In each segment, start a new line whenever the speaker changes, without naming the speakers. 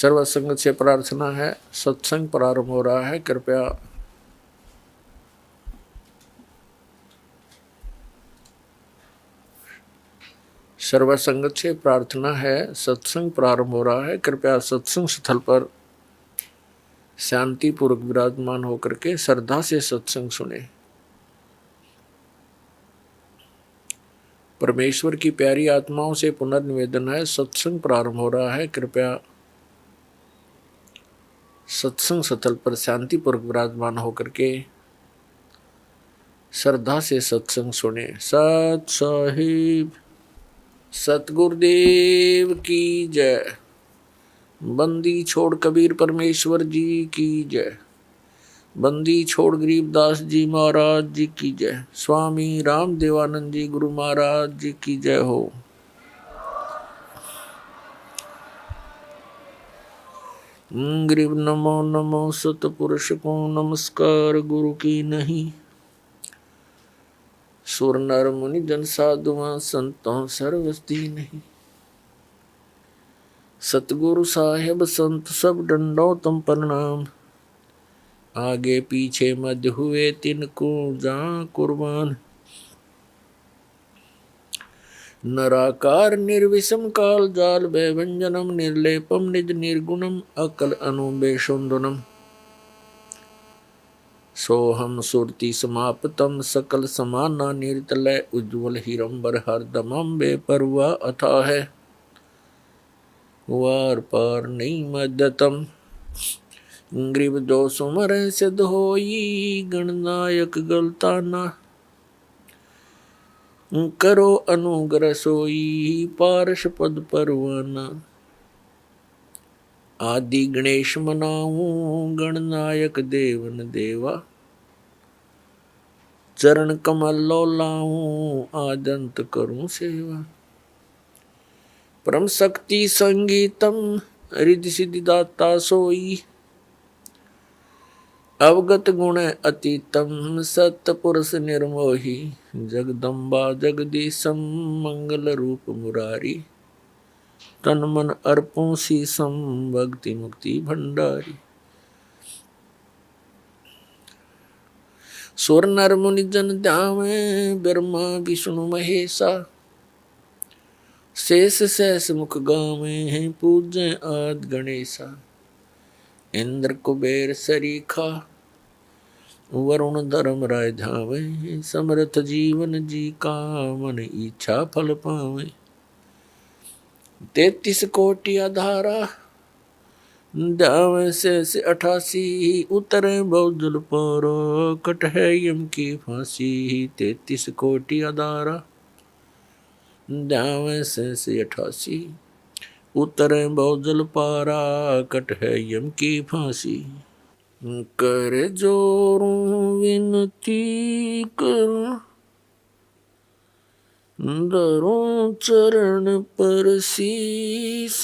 सर्व संगत से प्रार्थना है, सत्संग प्रारंभ हो रहा है, कृपया सर्व संगत से प्रार्थना है, सत्संग प्रारंभ हो रहा है, कृपया सत्संग स्थल पर शांतिपूर्वक विराजमान होकर के श्रद्धा से सत्संग सुने। परमेश्वर की प्यारी आत्माओं से पुनर्निवेदन है, सत्संग प्रारंभ हो रहा है, कृपया सत्संग स्थल पर शांतिपूर्वक विराजमान होकर के श्रद्धा से सत्संग सुने। सत साहिब सतगुरुदेव की जय। बंदी छोड़ कबीर परमेश्वर जी की जय। बंदी छोड़ गरीबदास जी महाराज जी की जय। स्वामी राम देवानंद जी गुरु महाराज जी की जय हो। गरीब नमो नमो सतपुरुष को नमस्कार गुरु की नहीं। सुर नर मुनि जन साधुआ संतों सर्वस्ती नहीं। सतगुरु साहेब संत सब डंडो तुम प्रणाम। आगे पीछे मध्य हुए तिनको जा कुर्बान। नराकार निर्विषम काल जाल व्यंजनम निर्लेपम निज निर्गुणम अकल अनुबेशुंदनम। सोहम सुरति समाप्तम सकल समाना निर्तलय उज्ज्वल हिरंबर हरदमम बेपरवा अथा है वार पार नहीं मध्यतम। ग्रीव जो सुमर सिद्ध होई गणनायक गलताना। करो अनुग्रह सोई पारश पद परवाना। आदि गणेश मनाऊं गणनायक देवन देवा। चरण कमल लो लाऊं आदंत करूं सेवा। परम शक्ति संगीतम रिद्धि सिद्धि दाता सोई। अवगत गुण अतीतम सतपुरुष निर्मोही। जगदम्बा जगदीशम मंगल रूप मुरारी। तन मन अर्पों शीसम भक्ति मुक्ति भंडारी। सुर नर मुनि जन ध्यावे ब्रह्मा विष्णु महेशा। शेष सहस मुख गावे हैं पूज्य आद गणेशा। इंद्र कुबेर सरीखा वरुण धर्म राय धावे। समर्थ जीवन जी का मन इच्छा फल पावे। 33 कोटि आधारा दावे से 88 उतरे बहुजल पारा। कट है यम की फांसी 33 कोटि आधारा दावे से 88 उतरे बहुजल पारा। कट है यम की फांसी। कर जोरूं विनती करूं धरूं चरण पर शीस।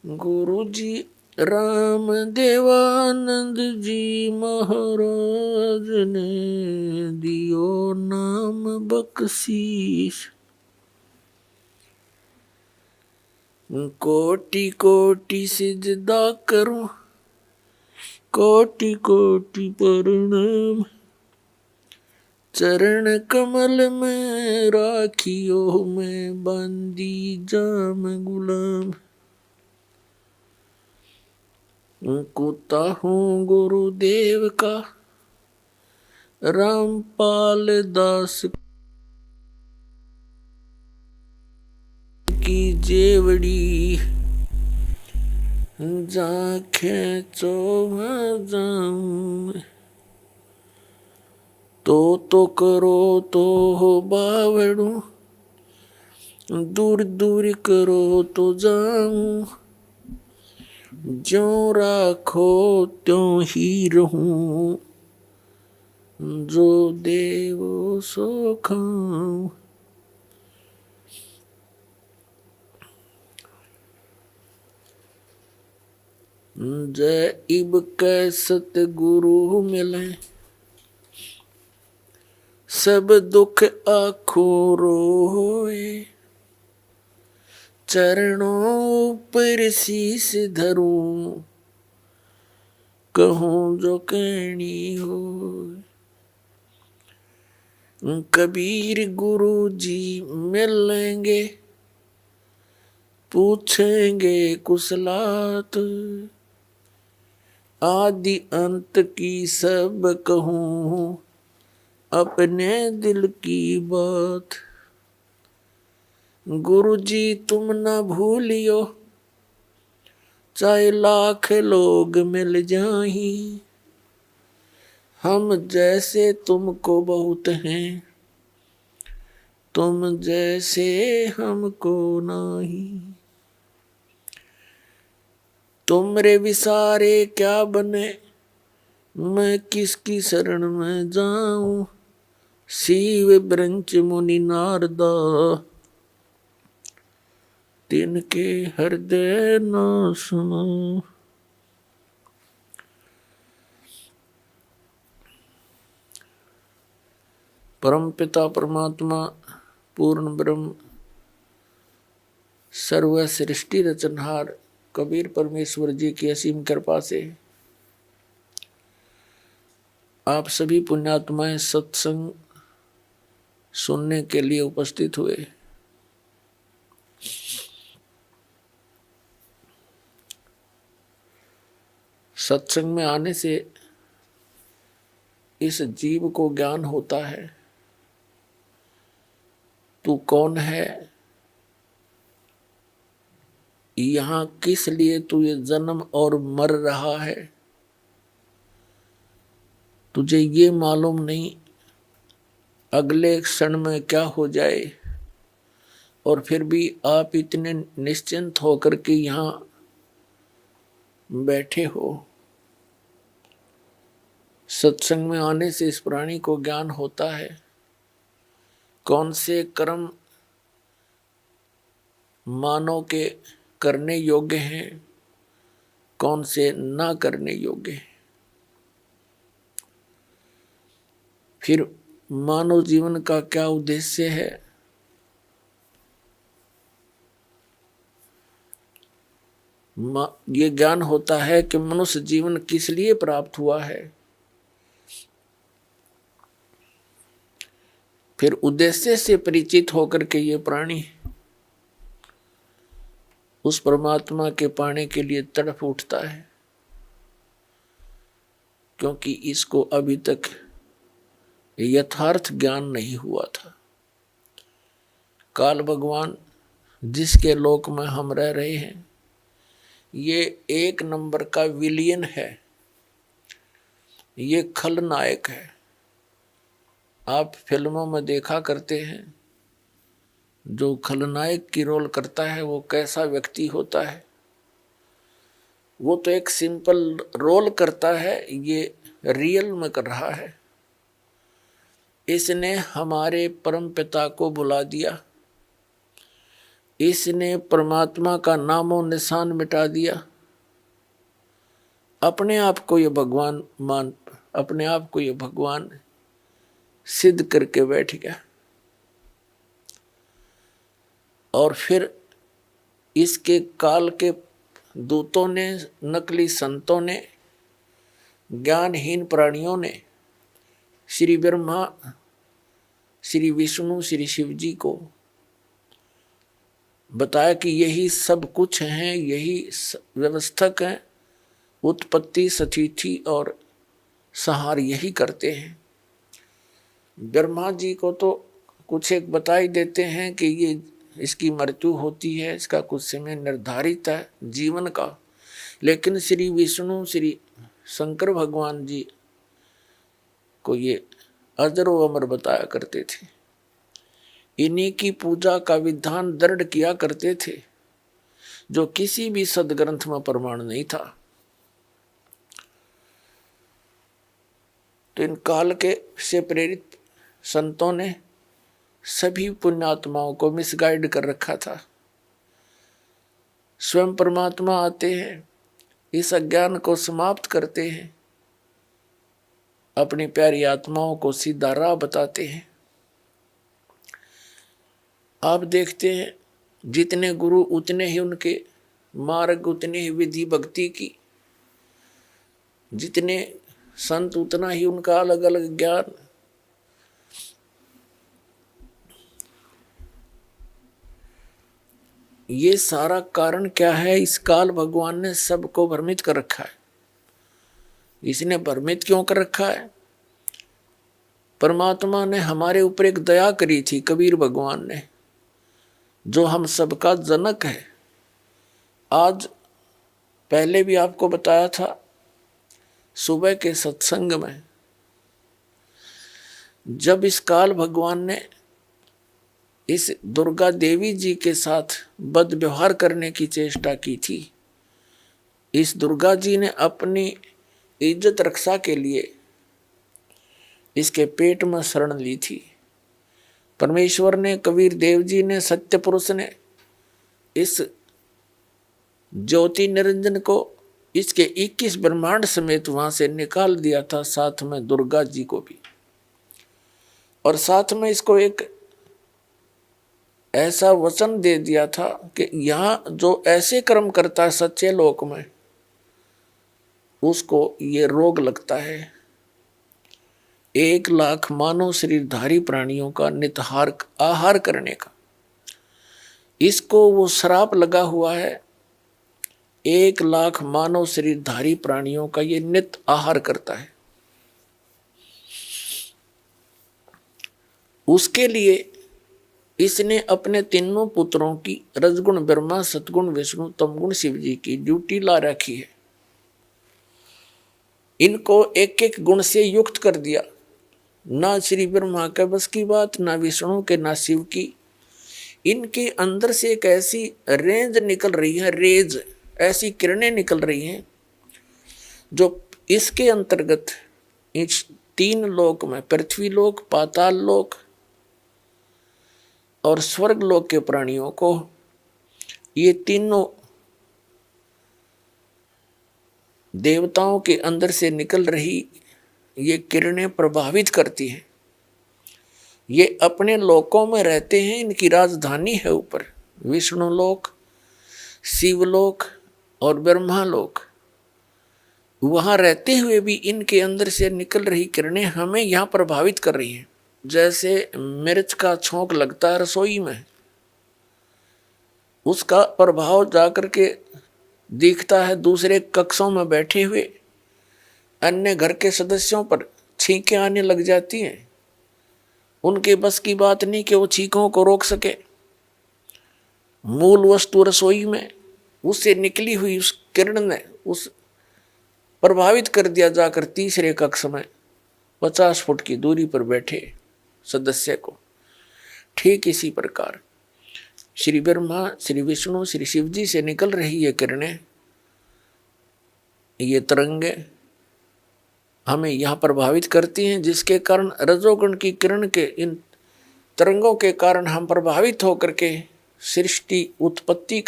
गुरु जी राम देवानंद जी महाराज ने दियो नाम बख्शीश। कोटि कोटि सिजदा करूं कोटि कोटि प्रणाम। चरण कमल में राखियो मैं बंदी जाम गुलाम। कुत्ता हूँ गुरुदेव का रामपाल दास की जेवड़ी। जा खेचो जाऊं तो करो तो हो बावड़ू। दूर दूर करो तो जाऊं। ज्यों राखो त्यों ही रहूं। जो देवो सो खाऊं। जय इब कै सतगुरु मिले। सब दुख आखो रोए। चरणों पर शीस धरूं, कहूँ जो कहनी हो। कबीर गुरु जी मिलेंगे, पूछेंगे कुशलात, आदि अंत की सब कहूँ, अपने दिल की बात। गुरु जी तुम न भूलियो, चाहे लाख लोग मिल जाही, हम जैसे तुमको बहुत हैं, तुम जैसे हमको नाही। तुमरे विसारे क्या बने, मैं किसकी शरण में जाऊं। शिव ब्रंच मुनि नारदा, तिनके हृदय न सुनो। परम पिता परमात्मा पूर्ण ब्रह्म सर्व सृष्टि रचनहार कबीर परमेश्वर जी की असीम कृपा से आप सभी पुण्यात्माएं सत्संग सुनने के लिए उपस्थित हुए। सत्संग में आने से इस जीव को ज्ञान होता है, तू कौन है, यहाँ किस लिए तू ये जन्म और मर रहा है, तुझे ये मालूम नहीं अगले क्षण में क्या हो जाए। और फिर भी आप इतने निश्चिंत होकर के यहाँ बैठे हो। सत्संग में आने से इस प्राणी को ज्ञान होता है कौन से कर्म मानव के करने योग्य हैं, कौन से ना करने योग्य हैं। फिर मानव जीवन का क्या उद्देश्य है, ये ज्ञान होता है कि मनुष्य जीवन किस लिए प्राप्त हुआ है। फिर उद्देश्य से परिचित होकर के ये प्राणी उस परमात्मा के पाने के लिए तड़प उठता है, क्योंकि इसको अभी तक यथार्थ ज्ञान नहीं हुआ था। काल भगवान जिसके लोक में हम रह रहे हैं, ये एक नंबर का विलियन है, ये खलनायक है। आप फिल्मों में देखा करते हैं जो खलनायक की रोल करता है वो कैसा व्यक्ति होता है। वो तो एक सिंपल रोल करता है, ये रियल में कर रहा है। इसने हमारे परम पिता को बुला दिया, इसने परमात्मा का नामो निशान मिटा दिया, अपने आप को ये भगवान सिद्ध करके बैठ गया। और फिर इसके काल के दूतों ने, नकली संतों ने, ज्ञानहीन प्राणियों ने श्री ब्रह्मा, श्री विष्णु, श्री शिव जी को बताया कि यही सब कुछ हैं, यही व्यवस्थक हैं, उत्पत्ति, स्थिति और संहार यही करते हैं। ब्रह्मा जी को तो कुछ एक बता ही देते हैं कि ये इसकी मृत्यु होती है, इसका कुछ समय निर्धारित है जीवन का। लेकिन श्री विष्णु, श्री शंकर भगवान जी को ये अजर व अमर बताया करते थे। इन्हीं की पूजा का विधान दृढ़ किया करते थे, जो किसी भी सदग्रंथ में प्रमाण नहीं था। तो इन काल के से प्रेरित संतों ने सभी पुण्यात्माओं को मिसगाइड कर रखा था। स्वयं परमात्मा आते हैं, इस अज्ञान को समाप्त करते हैं, अपनी प्यारी आत्माओं को सीधा राह बताते हैं। आप देखते हैं जितने गुरु उतने ही उनके मार्ग, उतने ही विधि भक्ति की, जितने संत उतना ही उनका अलग अलग ज्ञान। ये सारा कारण क्या है? इस काल भगवान ने सबको भ्रमित कर रखा है। इसने भ्रमित क्यों कर रखा है? परमात्मा ने हमारे ऊपर एक दया करी थी, कबीर भगवान ने, जो हम सबका जनक है। आज पहले भी आपको बताया था सुबह के सत्संग में, जब इस काल भगवान ने इस दुर्गा देवी जी के साथ बद व्यवहार करने की चेष्टा की थी, इस दुर्गा जी ने अपनी इज्जत रक्षा के लिए इसके पेट में शरण ली थी। परमेश्वर ने, कबीर देव जी ने, सत्य पुरुष ने इस ज्योति निरंजन को इसके 21 ब्रह्मांड समेत वहां से निकाल दिया था, साथ में दुर्गा जी को भी। और साथ में इसको एक ऐसा वचन दे दिया था कि यहां जो ऐसे कर्म करता है सच्चे लोक में, उसको ये रोग लगता है। 1 लाख मानव शरीरधारी प्राणियों का नितहार आहार करने का, इसको वो श्राप लगा हुआ है। 1 लाख मानव शरीरधारी प्राणियों का ये नित आहार करता है। उसके लिए इसने अपने तीनों पुत्रों की, रजगुण ब्रह्मा, सतगुण विष्णु, तमगुण शिव जी की ड्यूटी ला रखी है। इनको एक एक गुण से युक्त कर दिया। ना श्री ब्रह्मा के बस की बात, ना विष्णु के, ना शिव की। इनके अंदर से एक ऐसी रेंज निकल रही है, रेज, ऐसी किरणें निकल रही हैं जो इसके अंतर्गत इस 3 लोक में, पृथ्वी लोक, पाताल लोक और स्वर्ग लोक के प्राणियों को, ये तीनों देवताओं के अंदर से निकल रही ये किरणें प्रभावित करती हैं। ये अपने लोकों में रहते हैं, इनकी राजधानी है ऊपर विष्णु लोक, शिवलोक और ब्रह्मा लोक। वहां रहते हुए भी इनके अंदर से निकल रही किरणें हमें यहां प्रभावित कर रही हैं। जैसे मिर्च का छोंक लगता है रसोई में, उसका प्रभाव जाकर के दिखता है दूसरे कक्षों में बैठे हुए अन्य घर के सदस्यों पर। छींकें आने लग जाती हैं, उनके बस की बात नहीं कि वो छींकों को रोक सके। मूल वस्तु रसोई में, उससे निकली हुई उस किरण ने उस प्रभावित कर दिया जाकर तीसरे कक्ष में 50 फुट की दूरी पर बैठे सदस्य को। ठीक इसी प्रकार श्री ब्रह्मा, श्री विष्णु, श्री शिव जी से निकल रही ये किरणें, ये तरंगे हमें यहाँ प्रभावित करती हैं, जिसके कारण रजोगुण की किरण के इन तरंगों के कारण हम प्रभावित होकर के सृष्टि उत्पत्ति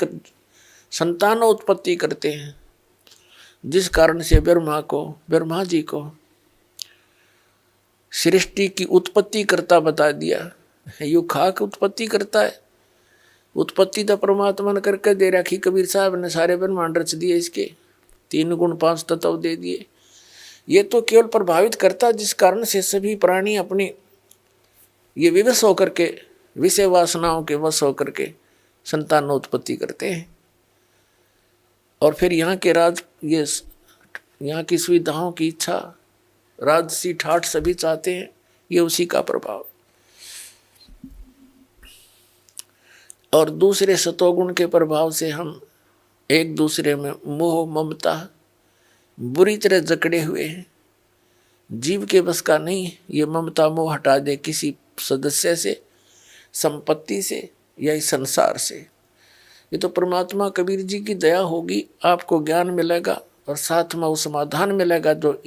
संतान उत्पत्ति करते हैं, जिस कारण से ब्रह्मा जी को सृष्टि की उत्पत्ति करता बता दिया। यू खाक उत्पत्ति करता है, उत्पत्ति तो परमात्मा ने करके दे रखी। कबीर साहब ने सारे ब्रह्मांड रच दिए, इसके 3 गुण 5 तत्व दे दिए। ये तो केवल प्रभावित करता, जिस कारण से सभी प्राणी अपनी ये विवश होकर के, विषय वासनाओं के वश होकर के संतानोत्पत्ति करते हैं। और फिर यहाँ के यहाँ की सुविधाओं की इच्छा, राजसी ठाठ सभी चाहते हैं, ये उसी का प्रभाव। और दूसरे सतोगुण के प्रभाव से हम एक दूसरे में मोह ममता बुरी तरह जकड़े हुए हैं। जीव के बस का नहीं ये ममता मोह हटा दे किसी सदस्य से, संपत्ति से या इस संसार से। ये तो परमात्मा कबीर जी की दया होगी, आपको ज्ञान मिलेगा और साथ में वो समाधान मिलेगा जो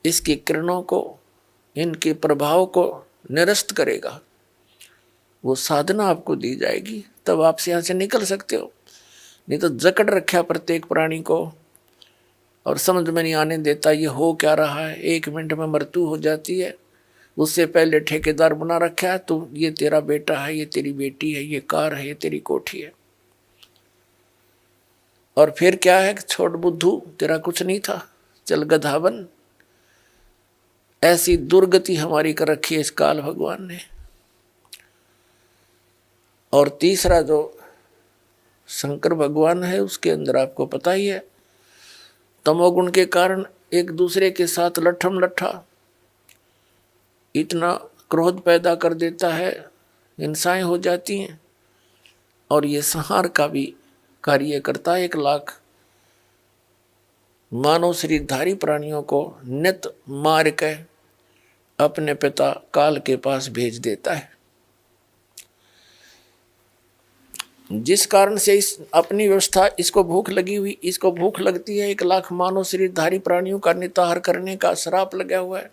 इसकी किरणों को, इनके प्रभाव को निरस्त करेगा। वो साधना आपको दी जाएगी, तब आप यहाँ से निकल सकते हो। नहीं तो जकड़ रखा प्रत्येक प्राणी को और समझ में नहीं आने देता ये हो क्या रहा है। 1 मिनट में मृत्यु हो जाती है, उससे पहले ठेकेदार बना रखा है, तो ये तेरा बेटा है, ये तेरी बेटी है, ये कार है, ये तेरी कोठी है। और फिर क्या है, छोड़ बुद्धू, तेरा कुछ नहीं था, चल गधा बन। ऐसी दुर्गति हमारी कर रखी है इस काल भगवान ने। और तीसरा जो शंकर भगवान है, उसके अंदर आपको पता ही है, तमोगुण के कारण एक दूसरे के साथ लट्ठम लट्ठा इतना क्रोध पैदा कर देता है, हिंसाएं हो जाती हैं। और ये संहार का भी कार्य करता है। 1 लाख मानव शरीरधारी प्राणियों को नित मार के अपने पिता काल के पास भेज देता है। जिस कारण से इस अपनी व्यवस्था, इसको भूख लगी हुई, इसको भूख लगती है, 1 लाख मानव शरीरधारी प्राणियों का निताहार करने का श्राप लगा हुआ है।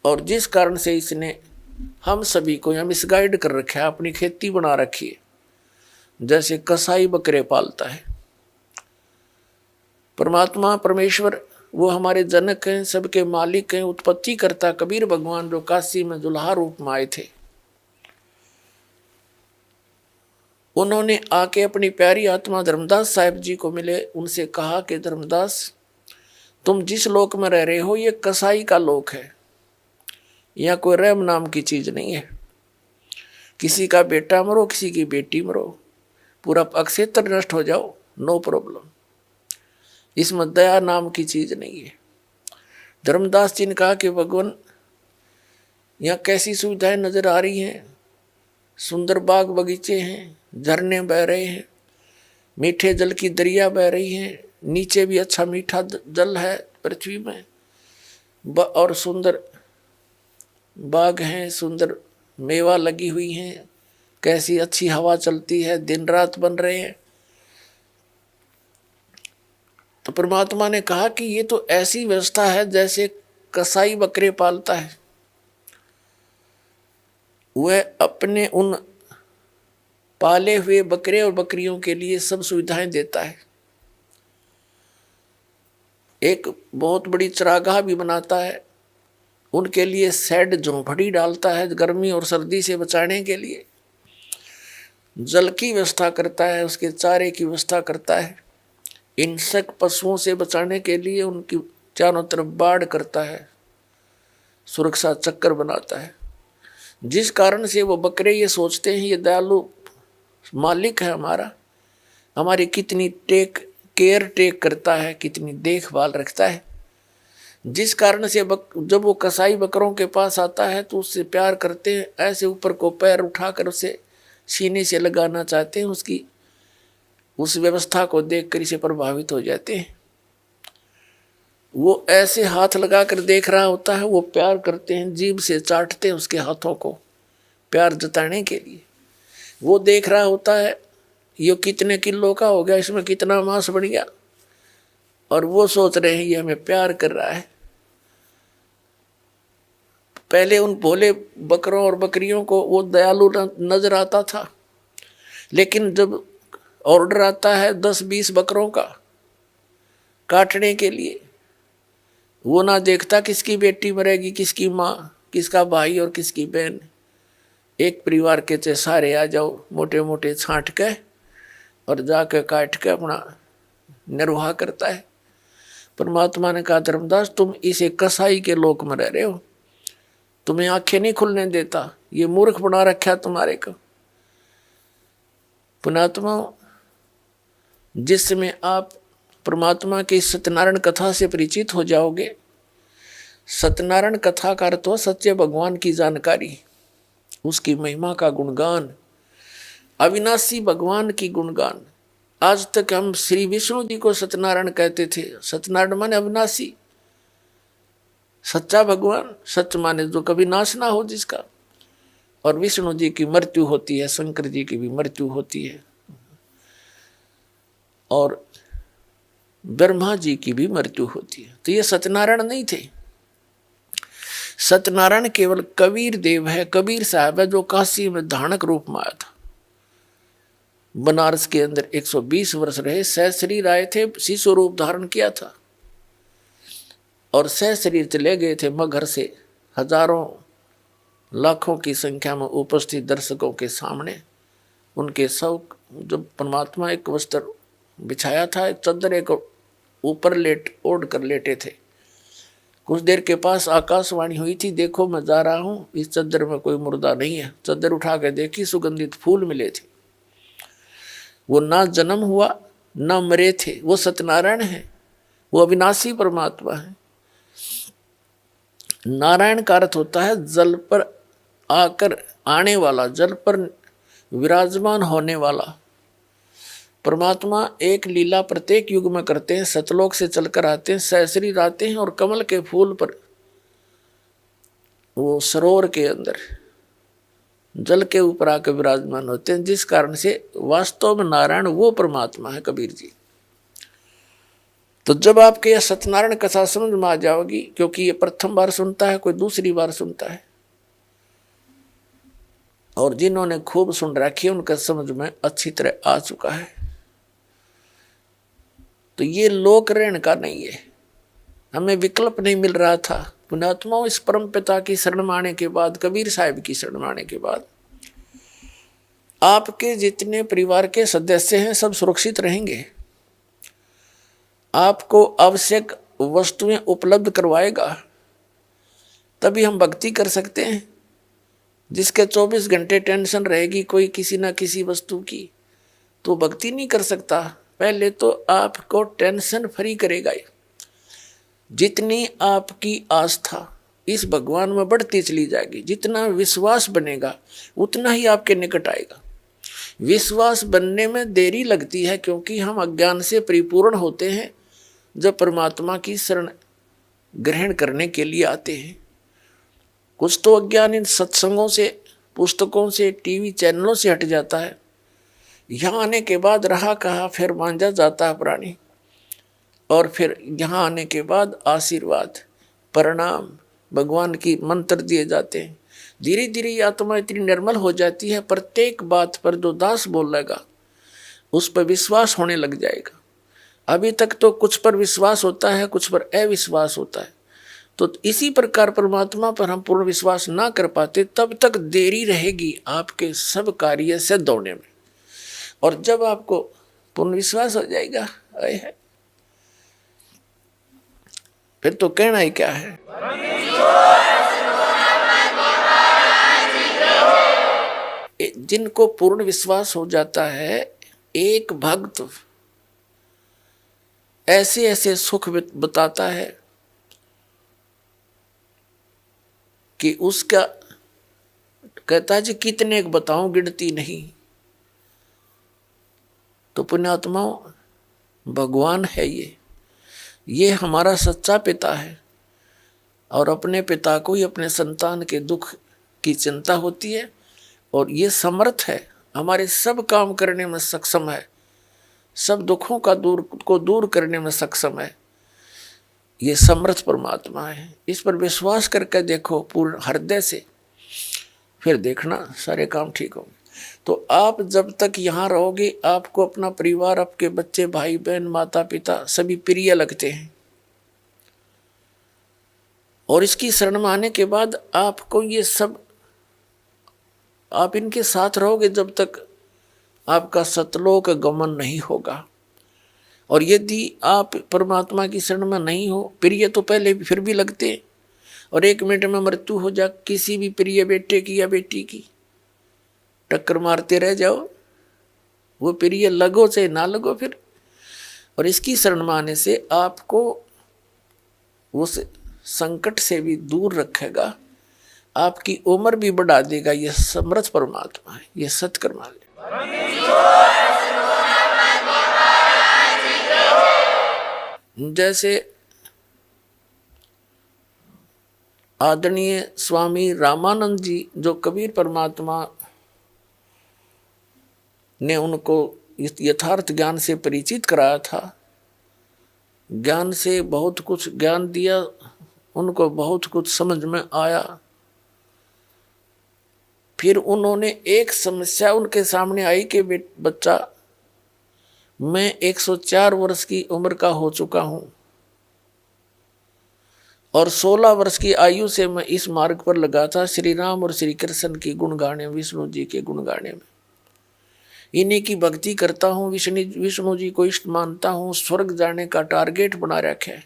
और जिस कारण से इसने हम सभी को यहाँ मिसगाइड कर रखा है, अपनी खेती बना रखी है, जैसे कसाई बकरे पालता है। परमात्मा परमेश्वर वो हमारे जनक हैं, सबके मालिक हैं, उत्पत्ति करता कबीर भगवान जो काशी में दुल्हा रूप में आए थे, उन्होंने आके अपनी प्यारी आत्मा धर्मदास साहिब जी को मिले। उनसे कहा कि धर्मदास, तुम जिस लोक में रह रहे हो ये कसाई का लोक है, यहाँ कोई रहम नाम की चीज नहीं है। किसी का बेटा मरो, किसी की बेटी मरो, पूरा अक्षेत्र नष्ट हो जाओ, नो प्रॉब्लम, इसमें दया नाम की चीज नहीं है। धर्मदास जी ने कहा कि भगवान, यहाँ कैसी सुविधाएं नजर आ रही हैं, सुंदर बाग बगीचे हैं, झरने बह रहे हैं, मीठे जल की दरिया बह रही हैं, नीचे भी अच्छा मीठा जल है पृथ्वी में, और सुंदर बाग हैं, सुंदर मेवा लगी हुई हैं, कैसी अच्छी हवा चलती है, दिन रात बन रहे हैं। तो परमात्मा ने कहा कि ये तो ऐसी व्यवस्था है जैसे कसाई बकरे पालता है, वह अपने उन पाले हुए बकरे और बकरियों के लिए सब सुविधाएं देता है। एक बहुत बड़ी चरागाह भी बनाता है, उनके लिए शेड झोंपड़ी डालता है गर्मी और सर्दी से बचाने के लिए, जल की व्यवस्था करता है, उसके चारे की व्यवस्था करता है, हिंसक पशुओं से बचाने के लिए उनकी चारों तरफ बाड़ करता है, सुरक्षा चक्कर बनाता है। जिस कारण से वो बकरे ये सोचते हैं ये दयालु मालिक है हमारा, हमारी कितनी केयर टेक करता है, कितनी देखभाल रखता है। जिस कारण से जब वो कसाई बकरों के पास आता है तो उससे प्यार करते हैं, ऐसे ऊपर को पैर उठाकर उसे सीने से लगाना चाहते हैं, उसकी उस व्यवस्था को देखकर इसे प्रभावित हो जाते हैं। वो ऐसे हाथ लगाकर देख रहा होता है, वो प्यार करते हैं, जीभ से चाटते हैं उसके हाथों को प्यार जताने के लिए। वो देख रहा होता है ये कितने किलो का हो गया, इसमें कितना मांस बढ़ गया, और वो सोच रहे हैं ये हमें प्यार कर रहा है। पहले उन भोले बकरों और बकरियों को वो दयालु नजर आता था, लेकिन जब ऑर्डर आता है 10-20 बकरों का काटने के लिए, वो ना देखता किसकी बेटी मरेगी, किसकी माँ, किसका भाई और किसकी बहन। एक परिवार के चे सारे आ जाओ, मोटे मोटे छांट के और जाके काट के अपना निर्वाह करता है। परमात्मा ने कहा धर्मदास, तुम इसे कसाई के लोक में रह रहे हो, तुम्हें आंखें नहीं खुलने देता, ये मूर्ख बना रखा तुम्हारे को। पुणात्मा, जिस समय आप परमात्मा की सत्यनारायण कथा से परिचित हो जाओगे, सत्यनारायण कथा का अर्थ हो सच्चे भगवान की जानकारी, उसकी महिमा का गुणगान, अविनाशी भगवान की गुणगान। आज तक हम श्री विष्णु जी को सत्यनारायण कहते थे। सत्यनारायण माने अविनाशी, सच्चा भगवान, सच माने जो कभी नाश ना हो जिसका। और विष्णु जी की मृत्यु होती है, शंकर जी की भी मृत्यु होती है, और ब्रह्मा जी की भी मृत्यु होती है। तो ये सत्यनारायण नहीं थे। सत्यनारायण केवल कबीर देव है, कबीर साहब है, जो काशी में धानक रूप में आया था। बनारस के अंदर 120 वर्ष रहे, सह शरीर आए थे, शिशु रूप धारण किया था और सह शरीर चले गए थे मगहर से हजारों लाखों की संख्या में उपस्थित दर्शकों के सामने उनके सब, जब परमात्मा एक वस्त्र बिछाया था, एक चादर एक ऊपर ओढ़ कर लेटे थे। कुछ देर के पास आकाशवाणी हुई थी, देखो मैं जा रहा हूँ, इस चादर में कोई मुर्दा नहीं है। चादर उठा के देखी, सुगंधित फूल मिले थे। वो ना जन्म हुआ ना मरे थे, वो सत्यनारायण है, वो अविनाशी परमात्मा है। नारायण का अर्थ होता है जल पर आकर आने वाला, जल पर विराजमान होने वाला। परमात्मा एक लीला प्रत्येक युग में करते हैं। सतलोक से चलकर आते हैं, सहस्री आते हैं और कमल के फूल पर, वो सरोवर के अंदर जल के ऊपर आकर विराजमान होते हैं, जिस कारण से वास्तव में नारायण वो परमात्मा है। कबीर जी, तो जब आपके यह सत्यनारायण कथा समझ में आ जाओगी, क्योंकि ये प्रथम बार सुनता है, कोई दूसरी बार सुनता है, और जिन्होंने खूब सुन रखी है उनका समझ में अच्छी तरह आ चुका है। तो ये लोक ऋण का नहीं है, हमें विकल्प नहीं मिल रहा था। पुण्यात्माओं, इस परम पिता की शरण में आने के बाद, कबीर साहिब की शरण में आने के बाद, आपके जितने परिवार के सदस्य हैं सब सुरक्षित रहेंगे। आपको आवश्यक वस्तुएं उपलब्ध करवाएगा, तभी हम भक्ति कर सकते हैं। जिसके 24 घंटे टेंशन रहेगी कोई किसी ना किसी वस्तु की, तो भक्ति नहीं कर सकता। पहले तो आपको टेंशन फ्री करेगा। जितनी आपकी आस्था इस भगवान में बढ़ती चली जाएगी, जितना विश्वास बनेगा उतना ही आपके निकट आएगा। विश्वास बनने में देरी लगती है, क्योंकि हम अज्ञान से परिपूर्ण होते हैं जब परमात्मा की शरण ग्रहण करने के लिए आते हैं। कुछ तो अज्ञान इन सत्संगों से, पुस्तकों से, टीवी चैनलों से हट जाता है। यहाँ आने के बाद रहा कहा फिर मांझा जाता है प्राणी, और फिर यहाँ आने के बाद आशीर्वाद, प्रणाम, भगवान की मंत्र दिए जाते हैं। धीरे धीरे ये आत्मा इतनी निर्मल हो जाती है, प्रत्येक बात पर जो दास बोलेगा उस पर विश्वास होने लग जाएगा। अभी तक तो कुछ पर विश्वास होता है, कुछ पर अविश्वास होता है। तो इसी प्रकार परमात्मा पर हम पूर्ण विश्वास ना कर पाते, तब तक देरी रहेगी आपके सब कार्य सिद्ध होने में। और जब आपको पूर्ण विश्वास हो जाएगा, है फिर तो कहना ही क्या है। जिनको पूर्ण विश्वास हो जाता है, एक भक्त ऐसे ऐसे सुख बताता है कि उसका कहता है जी कितने बताऊं, गिनती नहीं। तो पुण्यात्माओं, भगवान है ये हमारा सच्चा पिता है, और अपने पिता को ही अपने संतान के दुख की चिंता होती है, और ये समर्थ है, हमारे सब काम करने में सक्षम है, सब दुखों का दूर करने में सक्षम है। ये समर्थ परमात्मा है। इस पर विश्वास करके देखो पूर्ण हृदय से, फिर देखना सारे काम ठीक होंगे। तो आप जब तक यहाँ रहोगे, आपको अपना परिवार, आपके बच्चे, भाई बहन, माता पिता सभी प्रिय लगते हैं। और इसकी शरण में आने के बाद आपको ये सब, आप इनके साथ रहोगे जब तक आपका सतलोक गमन नहीं होगा। और यदि आप परमात्मा की शरण में नहीं हो, प्रिय तो पहले भी फिर भी लगते, और 1 मिनट में मृत्यु हो जा किसी भी प्रिय बेटे की या बेटी की, टक्कर मारते रह जाओ, वो प्रिय लगो चाहे ना लगो फिर। और इसकी शरण में आने से आपको उस संकट से भी दूर रखेगा, आपकी उम्र भी बढ़ा देगा। यह समर्थ परमात्मा है, यह सत्कर्मा। जैसे आदरणीय स्वामी रामानंद जी, जो कबीर परमात्मा ने उनको यथार्थ ज्ञान से परिचित कराया था, ज्ञान से बहुत कुछ ज्ञान दिया, उनको बहुत कुछ समझ में आया। फिर उन्होंने एक समस्या उनके सामने आई कि बच्चा, मैं 104 वर्ष की उम्र का हो चुका हूं, और 16 वर्ष की आयु से मैं इस मार्ग पर लगा था, श्री राम और श्री कृष्ण की गुण गाने, विष्णु जी के गुण गाने में। इन्हीं की भक्ति करता हूँ, विष्णु जी को इष्ट मानता हूँ, स्वर्ग जाने का टारगेट बना रखा है।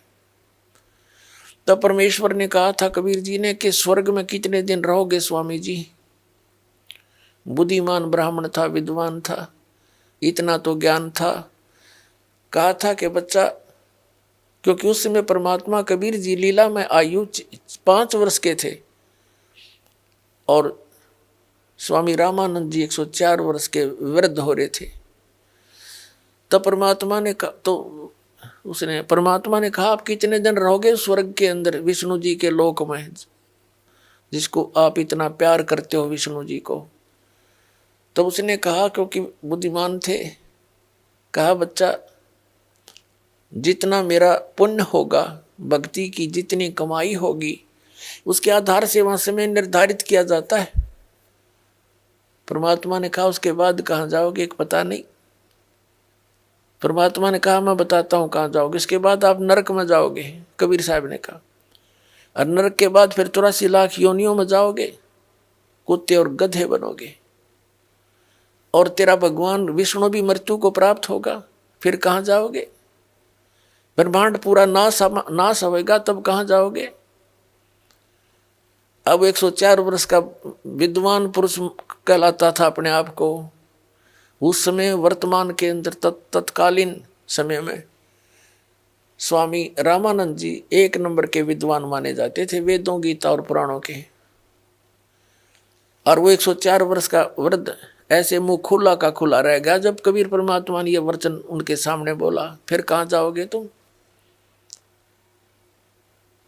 तब परमेश्वर ने कहा था कबीर जी ने कि स्वर्ग में कितने दिन रहोगे स्वामी जी। बुद्धिमान ब्राह्मण था, विद्वान था, इतना तो ज्ञान था। कहा था कि बच्चा, क्योंकि उस समय परमात्मा कबीर जी लीला में आयु 5 वर्ष के थे और स्वामी रामानंद जी 104 वर्ष के वृद्ध हो रहे थे। तब परमात्मा ने कहा आप कितने दिन रहोगे स्वर्ग के अंदर, विष्णु जी के लोक में, जिसको आप इतना प्यार करते हो विष्णु जी को। तब उसने कहा, क्योंकि बुद्धिमान थे, कहा बच्चा जितना मेरा पुण्य होगा, भक्ति की जितनी कमाई होगी, उसके आधार से वहां समय निर्धारित किया जाता है। परमात्मा ने कहा उसके बाद कहाँ जाओगे पता नहीं। परमात्मा ने कहा मैं बताता हूँ कहाँ जाओगे, इसके बाद आप नरक में जाओगे, कबीर साहब ने कहा। और नरक के बाद फिर 84 लाख योनियों में जाओगे, कुत्ते और गधे बनोगे, और तेरा भगवान विष्णु भी मृत्यु को प्राप्त होगा। फिर कहाँ जाओगे? ब्रह्मांड पूरा नाश होगा, तब कहाँ जाओगे? अब 104 वर्ष का विद्वान पुरुष कहलाता था अपने आप को। उस समय वर्तमान के अंदर तत्कालीन समय में स्वामी रामानंद जी 1 नंबर के विद्वान माने जाते थे, वेदों, गीता और पुराणों के। और वो 104 वर्ष का वृद्ध ऐसे मुंह खुला का खुला रह गया जब कबीर परमात्मा ने यह वचन उनके सामने बोला, फिर कहाँ जाओगे तुम?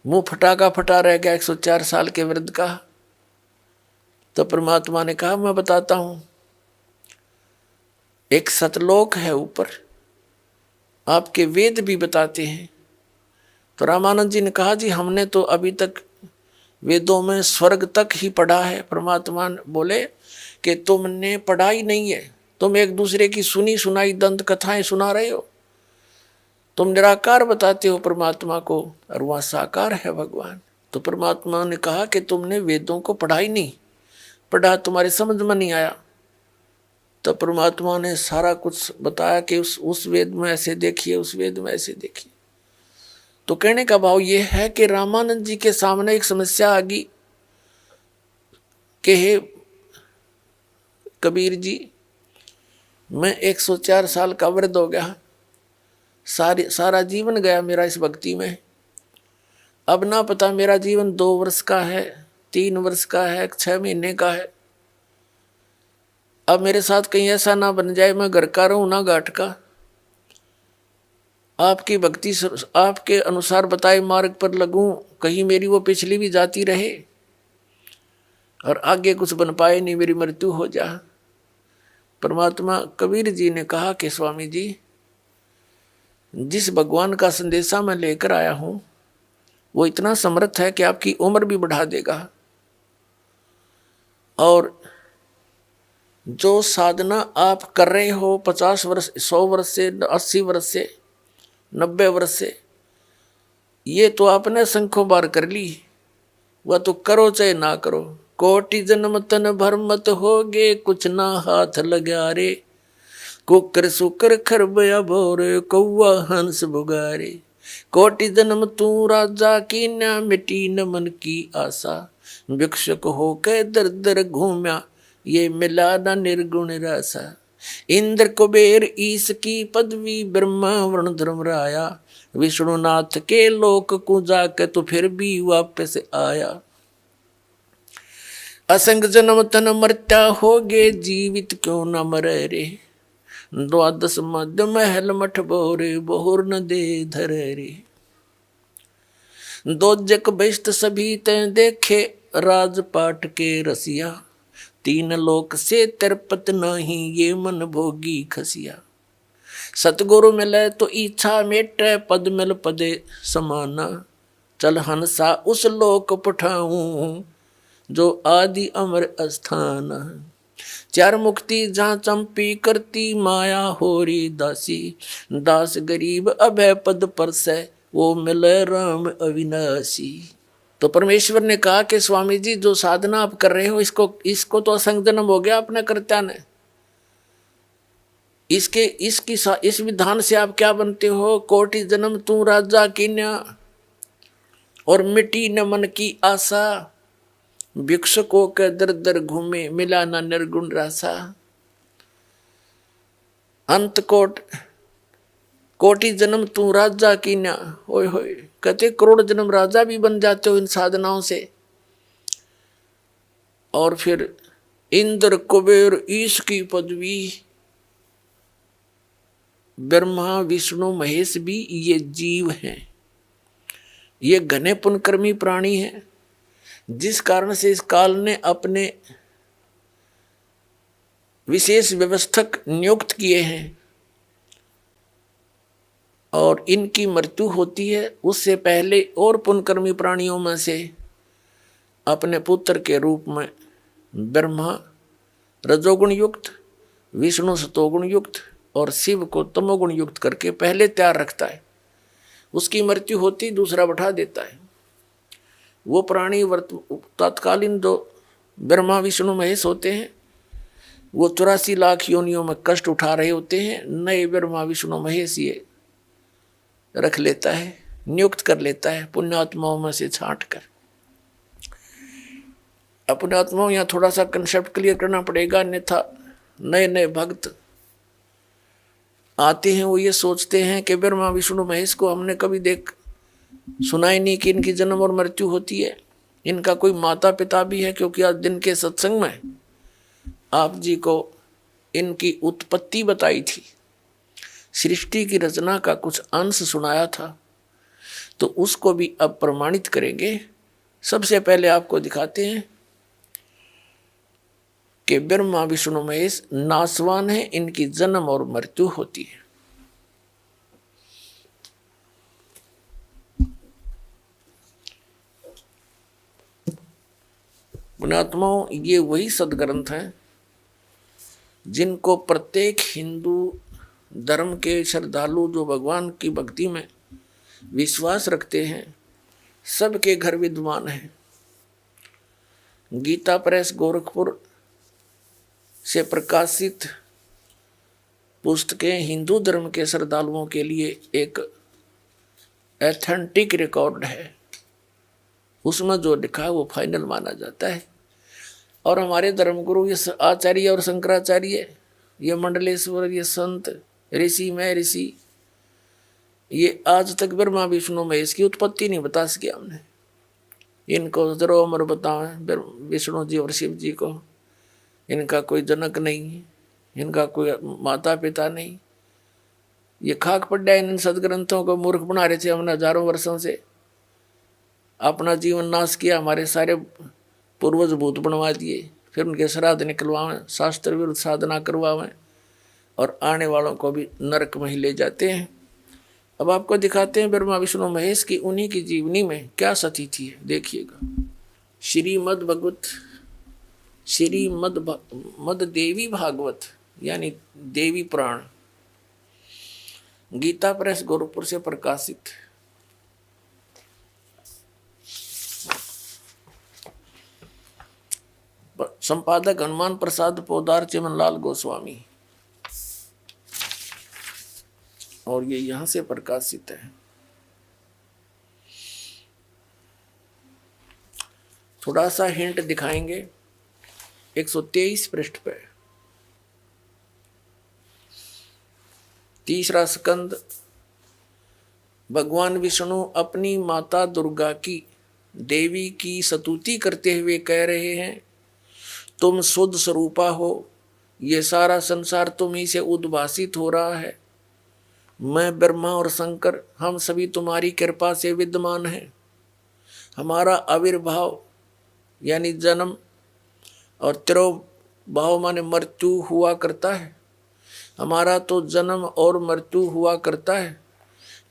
मुंह फटा का फटा रह गया 104 साल के वृद्ध का। तो परमात्मा ने कहा मैं बताता हूं, एक सतलोक है ऊपर, आपके वेद भी बताते हैं। तो रामानंद जी ने कहा जी हमने तो अभी तक वेदों में स्वर्ग तक ही पढ़ा है। परमात्मा बोले कि तुमने पढ़ा ही नहीं है, तुम एक दूसरे की सुनी सुनाई दंत कथाएं सुना रहे हो। तुम निराकार बताते हो परमात्मा को, और वहाँ साकार है भगवान। तो परमात्मा ने कहा कि तुमने वेदों को पढ़ा ही नहीं, पढ़ा तुम्हारी समझ में नहीं आया। तो परमात्मा ने सारा कुछ बताया कि उस वेद में ऐसे देखिए, उस वेद में ऐसे देखिए। तो कहने का भाव ये है कि रामानंद जी के सामने एक समस्या आ गई कि हे कबीर जी, मैं 104 साल का वृद्ध हो गया, सारा जीवन गया मेरा इस भक्ति में। अब ना पता मेरा जीवन 2 वर्ष का है, 3 वर्ष का है, 6 महीने का है। अब मेरे साथ कहीं ऐसा ना बन जाए मैं घर का रहूं ना घाट का। आपकी भक्ति आपके अनुसार बताए मार्ग पर लगूं, कहीं मेरी वो पिछली भी जाती रहे और आगे कुछ बन पाए नहीं, मेरी मृत्यु हो जा। परमात्मा कबीर जी ने कहा कि स्वामी जी, जिस भगवान का संदेशा मैं लेकर आया हूं वो इतना समर्थ है कि आपकी उम्र भी बढ़ा देगा। और जो साधना आप कर रहे हो 50 वर्ष, 100 वर्ष से, 80 वर्ष से, 90 वर्ष से, ये तो आपने संख्यों बार कर ली, वह तो करो चाहे ना करो। कोटि जन्म तन भर मत होगे, कुछ ना हाथ लगा रे। कुकर सुकर खरबया भोरे, कौआ हंस बुगारे। कोटि जन्म तू राजा की, न मिटी न मन की आशा। भिक्षुक होके दर दर घूम्या, ये मिला न निर्गुण रासा। इंद्र कुबेर ईश की पदवी, ब्रह्मा वरुण धर्मराया। विष्णुनाथ के लोक को जाके तो फिर भी वापस आया। असंग जन्म तन मरता होगे, जीवित क्यों न मरे रे। 12 मध्य महल मठ बोरे, बोर न दे धरे रे। 2 जग बेस्ट सभी ते देखे, राजपाट के रसिया। 3 लोक से तिरपत नहीं, ये मन भोगी खसिया। सतगुरु मिले तो इच्छा मेटे, पद मिल पदे समाना। चल हंसा उस लोक पठाऊं, जो आदि अमर अस्थान। 4 मुक्ति जहाँ चंपी करती, माया होरी दासी। दास गरीब अभय पद पर से, वो मिले राम अविनाशी। तो परमेश्वर ने कहा कि स्वामी जी जो साधना आप कर रहे हो इसको तो असंग जन्म हो गया अपने कर्त्या ने। इस विधान से आप क्या बनते हो? कोटि जन्म तू राजा कीन्या और मिट्टी न मन की आशा, भिक्षुकों के दर दर घूमे मिला ना निर्गुण रासा। अंत कोटि जन्म तू राजा कीन्या, ओए होए कहते करोड़ जन्म राजा भी बन जाते हो इन साधनाओं से। और फिर इंद्र कुबेर ईश की पदवी, ब्रह्मा विष्णु महेश भी ये जीव हैं, ये घने पुण्यकर्मी प्राणी हैं, जिस कारण से इस काल ने अपने विशेष व्यवस्थक नियुक्त किए हैं। और इनकी मृत्यु होती है उससे पहले और पुण्यकर्मी प्राणियों में से अपने पुत्र के रूप में ब्रह्मा रजोगुण युक्त, विष्णु सतोगुण युक्त और शिव को तमोगुण युक्त करके पहले तैयार रखता है। उसकी मृत्यु होती दूसरा बैठा देता है। वो प्राणी तत्कालीन जो ब्रह्मा विष्णु महेश होते हैं वो 84 लाख योनियों में कष्ट उठा रहे होते हैं। नए ब्रह्मा विष्णु महेश ये रख लेता है, नियुक्त कर लेता है पुण्यात्माओं में से छांट कर। अपने आत्माओं यहाँ थोड़ा सा कंसेप्ट क्लियर करना पड़ेगा, अन्यथा नए नए भक्त आते हैं वो ये सोचते हैं कि ब्रह्मा विष्णु महेश को हमने कभी सुना ही नहीं कि इनकी जन्म और मृत्यु होती है। इनका कोई माता पिता भी है? क्योंकि आज दिन के सत्संग में आप जी को इनकी उत्पत्ति बताई थी, सृष्टि की रचना का कुछ अंश सुनाया था, तो उसको भी अब प्रमाणित करेंगे। सबसे पहले आपको दिखाते हैं कि ब्रह्मा विष्णु महेश नासवान है, इनकी जन्म और मृत्यु होती है। पुण्यात्माओं, ये वही सदग्रंथ हैं जिनको प्रत्येक हिंदू धर्म के श्रद्धालु जो भगवान की भक्ति में विश्वास रखते हैं सबके घर विद्वान हैं। गीता प्रेस गोरखपुर से प्रकाशित पुस्तकें हिंदू धर्म के श्रद्धालुओं के लिए एक एथेंटिक रिकॉर्ड है। उसमें जो लिखा है वो फाइनल माना जाता है। और हमारे धर्मगुरु ये आचार्य और शंकराचार्य, ये मंडलेश्वर, ये संत ऋषि में ऋषि, ये आज तक ब्रह्मा विष्णु महेश की उत्पत्ति नहीं बता सके हमने। इनको जरो अमर बताएं विष्णु जी और शिव जी को, इनका कोई जनक नहीं, इनका कोई माता पिता नहीं। ये खाक पड्डा इन सदग्रंथों को मूर्ख बना रहे थे हमने हजारों वर्षों से। अपना जीवन नाश किया, हमारे सारे पूर्वज भूत बनवा दिए, फिर उनके श्राद्ध निकलवावें, शास्त्र विरुद्ध साधना करवावें और आने वालों को भी नरक में ही ले जाते हैं। अब आपको दिखाते हैं ब्रह्मा विष्णु महेश की उन्हीं की जीवनी में क्या स्थिति है, देखिएगा। श्रीमद देवी भागवत यानी देवी पुराण, गीता प्रेस गोरखपुर से प्रकाशित। संपादक हनुमान प्रसाद पोदार चिमनलाल गोस्वामी, और ये यहां से प्रकाशित है। थोड़ा सा हिंट दिखाएंगे 123 पृष्ठ पे। तीसरा स्कंद, भगवान विष्णु अपनी माता दुर्गा की, देवी की स्तुति करते हुए कह रहे हैं, तुम शुद्ध स्वरूपा हो, ये सारा संसार तुम ही से उद्भासित हो रहा है। मैं ब्रह्मा और शंकर हम सभी तुम्हारी कृपा से विद्यमान हैं। हमारा आविर्भाव यानी जन्म और तिरोभाव माने मृत्यु हुआ करता है। हमारा तो जन्म और मृत्यु हुआ करता है,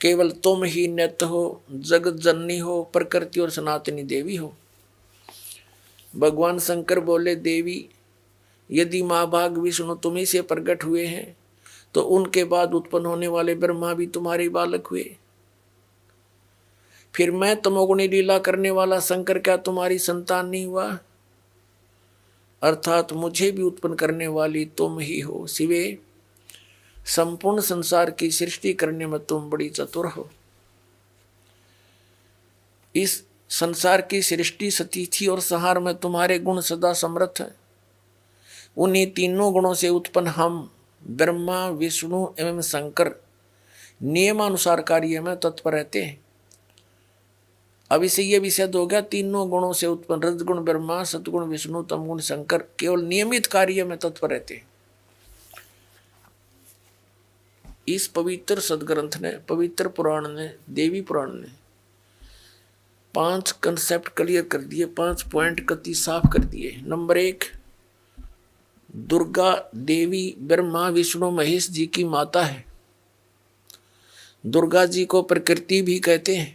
केवल तुम ही नित्य हो, जगत जननी हो, प्रकृति और सनातनी देवी हो। भगवान शंकर बोले, देवी यदि महाभाग विष्णु तुम्ही से प्रकट हुए हैं तो उनके बाद उत्पन्न होने वाले ब्रह्मा भी तुम्हारे बालक हुए। फिर मैं तमोगुणी लीला करने वाला शंकर क्या तुम्हारी संतान नहीं हुआ? अर्थात मुझे भी उत्पन्न करने वाली तुम ही हो शिवे। संपूर्ण संसार की सृष्टि करने में तुम बड़ी चतुर हो। इस संसार की सृष्टि सतिथि और संहार में तुम्हारे गुण सदा समर्थ है। उन्हीं तीनों गुणों से उत्पन्न हम ब्रह्मा विष्णु एवं शंकर नियमानुसार कार्य में तत्पर रहते हैं। अब इसे यह भी सिद्ध हो गया, तीनों गुणों से उत्पन्न रजगुण ब्रह्मा, सतगुण विष्णु, तमगुण शंकर केवल नियमित कार्य में तत्पर रहते हैं। इस पवित्र सदग्रंथ ने, पवित्र पुराण ने, देवी पुराण ने 5 कंसेप्ट क्लियर कर दिए, 5 पॉइंट कति साफ कर दिए। नंबर 1, दुर्गा देवी ब्रह्मा विष्णु महेश जी की माता है। दुर्गा जी को प्रकृति भी कहते हैं।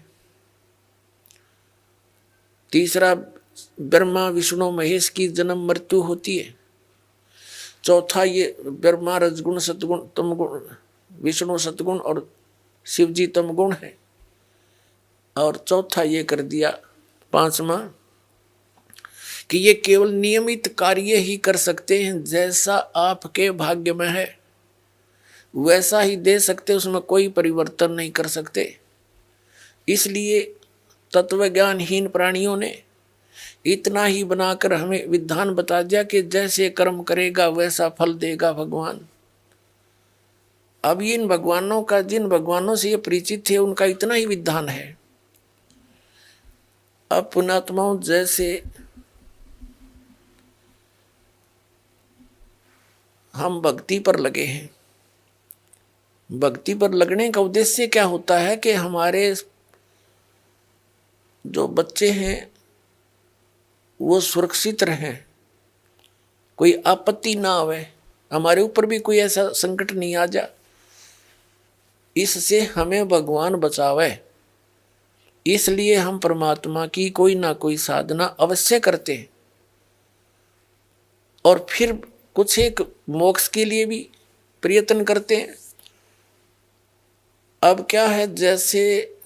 तीसरा, ब्रह्मा विष्णु महेश की जन्म मृत्यु होती है। चौथा, ये ब्रह्मा रजगुण सतगुण तमगुण, विष्णु सतगुण और शिव जी तमगुण है। और चौथा ये कर दिया 5वां कि ये केवल नियमित कार्य ही कर सकते हैं, जैसा आपके भाग्य में है वैसा ही दे सकते, उसमें कोई परिवर्तन नहीं कर सकते। इसलिए तत्वज्ञानहीन प्राणियों ने इतना ही बनाकर हमें विधान बता दिया कि जैसे कर्म करेगा वैसा फल देगा भगवान। अब इन भगवानों का, जिन भगवानों से ये परिचित थे, उनका इतना ही विधान है। अब पुण्यात्माओं, जैसे हम भक्ति पर लगे हैं, भक्ति पर लगने का उद्देश्य क्या होता है कि हमारे जो बच्चे हैं वो सुरक्षित रहें, कोई आपत्ति ना आवे, हमारे ऊपर भी कोई ऐसा संकट नहीं आ जा, इससे हमें भगवान बचावे। इसलिए हम परमात्मा की कोई ना कोई साधना अवश्य करते हैं और फिर कुछ एक मोक्ष के लिए भी प्रयत्न करते हैं। अब क्या है, जैसे